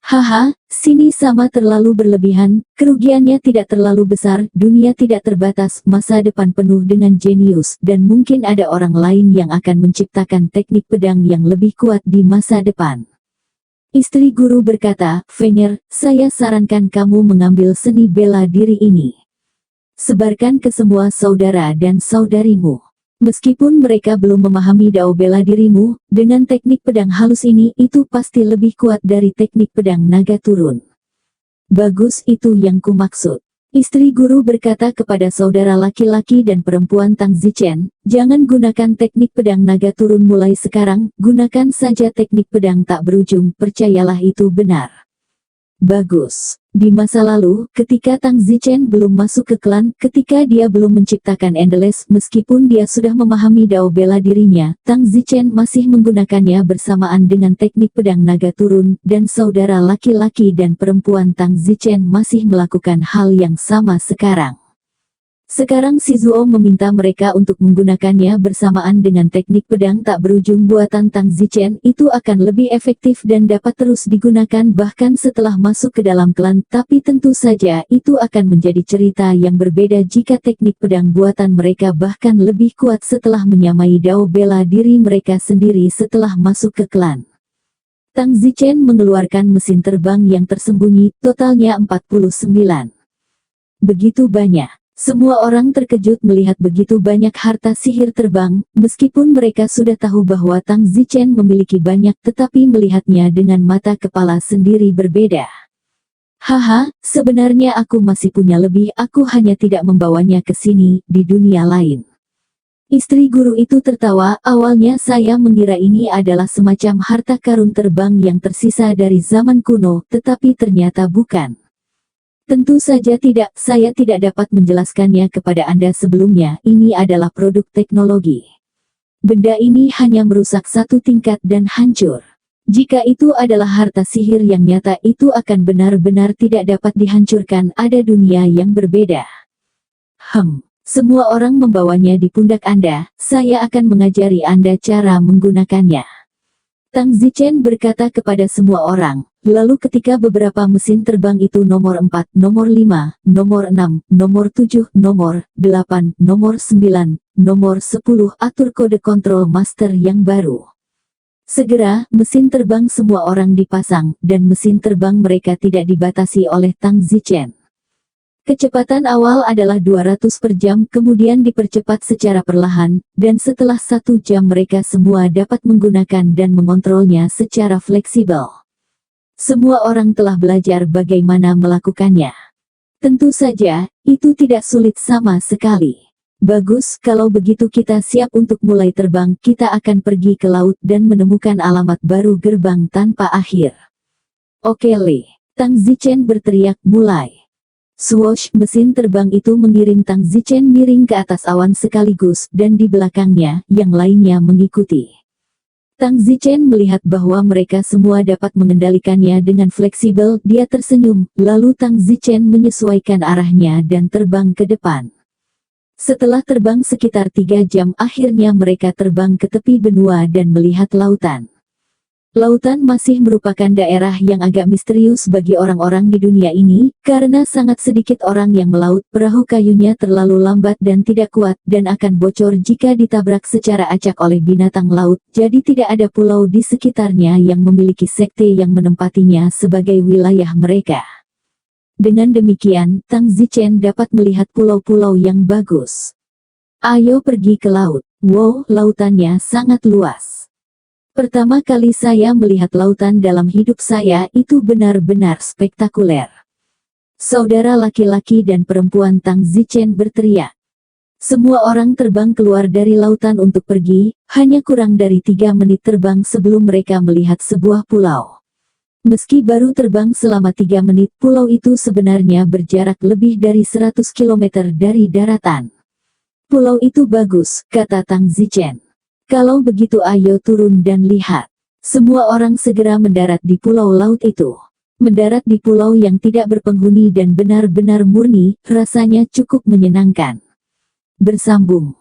Haha, sini sama terlalu berlebihan, kerugiannya tidak terlalu besar, dunia tidak terbatas, masa depan penuh dengan jenius, dan mungkin ada orang lain yang akan menciptakan teknik pedang yang lebih kuat di masa depan. Istri guru berkata, Fenrir, saya sarankan kamu mengambil seni bela diri ini. Sebarkan ke semua saudara dan saudarimu. Meskipun mereka belum memahami dao bela dirimu, dengan teknik pedang halus ini itu pasti lebih kuat dari teknik pedang naga turun. Bagus, itu yang kumaksud. Istri guru berkata kepada saudara laki-laki dan perempuan Tang Zichen, jangan gunakan teknik pedang naga turun mulai sekarang, gunakan saja teknik pedang tak berujung, percayalah itu benar. Bagus. Di masa lalu, ketika Tang Zichen belum masuk ke klan, ketika dia belum menciptakan Endless, meskipun dia sudah memahami dao bela dirinya, Tang Zichen masih menggunakannya bersamaan dengan teknik pedang naga turun, dan saudara laki-laki dan perempuan Tang Zichen masih melakukan hal yang sama sekarang. Sekarang Shizuo meminta mereka untuk menggunakannya bersamaan dengan teknik pedang tak berujung buatan Tang Zichen, itu akan lebih efektif dan dapat terus digunakan bahkan setelah masuk ke dalam klan, tapi tentu saja itu akan menjadi cerita yang berbeda jika teknik pedang buatan mereka bahkan lebih kuat setelah menyamai dao bela diri mereka sendiri setelah masuk ke klan. Tang Zichen mengeluarkan mesin terbang yang tersembunyi, totalnya 49. Begitu banyak. Semua orang terkejut melihat begitu banyak harta sihir terbang, meskipun mereka sudah tahu bahwa Tang Zichen memiliki banyak tetapi melihatnya dengan mata kepala sendiri berbeda. Haha, sebenarnya aku masih punya lebih, aku hanya tidak membawanya ke sini, di dunia lain. Istri guru itu tertawa, awalnya saya mengira ini adalah semacam harta karun terbang yang tersisa dari zaman kuno, tetapi ternyata bukan. Tentu saja tidak, saya tidak dapat menjelaskannya kepada Anda sebelumnya, ini adalah produk teknologi. Benda ini hanya merusak satu tingkat dan hancur. Jika itu adalah harta sihir yang nyata, itu akan benar-benar tidak dapat dihancurkan, ada dunia yang berbeda. Semua orang membawanya di pundak Anda, saya akan mengajari Anda cara menggunakannya. Tang Zichen berkata kepada semua orang, lalu ketika beberapa mesin terbang itu nomor 4, nomor 5, nomor 6, nomor 7, nomor 8, nomor 9, nomor 10 atur kode kontrol master yang baru. Segera, mesin terbang semua orang dipasang, dan mesin terbang mereka tidak dibatasi oleh Tang Zichen. Kecepatan awal adalah 200 per jam, kemudian dipercepat secara perlahan, dan setelah 1 jam mereka semua dapat menggunakan dan mengontrolnya secara fleksibel. Semua orang telah belajar bagaimana melakukannya. Tentu saja, itu tidak sulit sama sekali. Bagus, kalau begitu kita siap untuk mulai terbang, kita akan pergi ke laut dan menemukan alamat baru gerbang tanpa akhir. Oke Li, Tang Zichen berteriak, mulai. Swoosh, mesin terbang itu mengirim Tang Zichen miring ke atas awan sekaligus, dan di belakangnya, yang lainnya mengikuti. Tang Zichen melihat bahwa mereka semua dapat mengendalikannya dengan fleksibel, dia tersenyum, lalu Tang Zichen menyesuaikan arahnya dan terbang ke depan. Setelah terbang sekitar 3 jam, akhirnya mereka terbang ke tepi benua dan melihat lautan. Lautan masih merupakan daerah yang agak misterius bagi orang-orang di dunia ini, karena sangat sedikit orang yang melaut, perahu kayunya terlalu lambat dan tidak kuat, dan akan bocor jika ditabrak secara acak oleh binatang laut, jadi tidak ada pulau di sekitarnya yang memiliki sekte yang menempatinya sebagai wilayah mereka. Dengan demikian, Tang Zichen dapat melihat pulau-pulau yang bagus. Ayo pergi ke laut. Wow, lautannya sangat luas. Pertama kali saya melihat lautan dalam hidup saya, itu benar-benar spektakuler. Saudara laki-laki dan perempuan Tang Zichen berteriak. Semua orang terbang keluar dari lautan untuk pergi, hanya kurang dari 3 menit terbang sebelum mereka melihat sebuah pulau. Meski baru terbang selama 3 menit, pulau itu sebenarnya berjarak lebih dari 100 km dari daratan. Pulau itu bagus, kata Tang Zichen. Kalau begitu ayo turun dan lihat. Semua orang segera mendarat di pulau laut itu. Mendarat di pulau yang tidak berpenghuni dan benar-benar murni, rasanya cukup menyenangkan. Bersambung.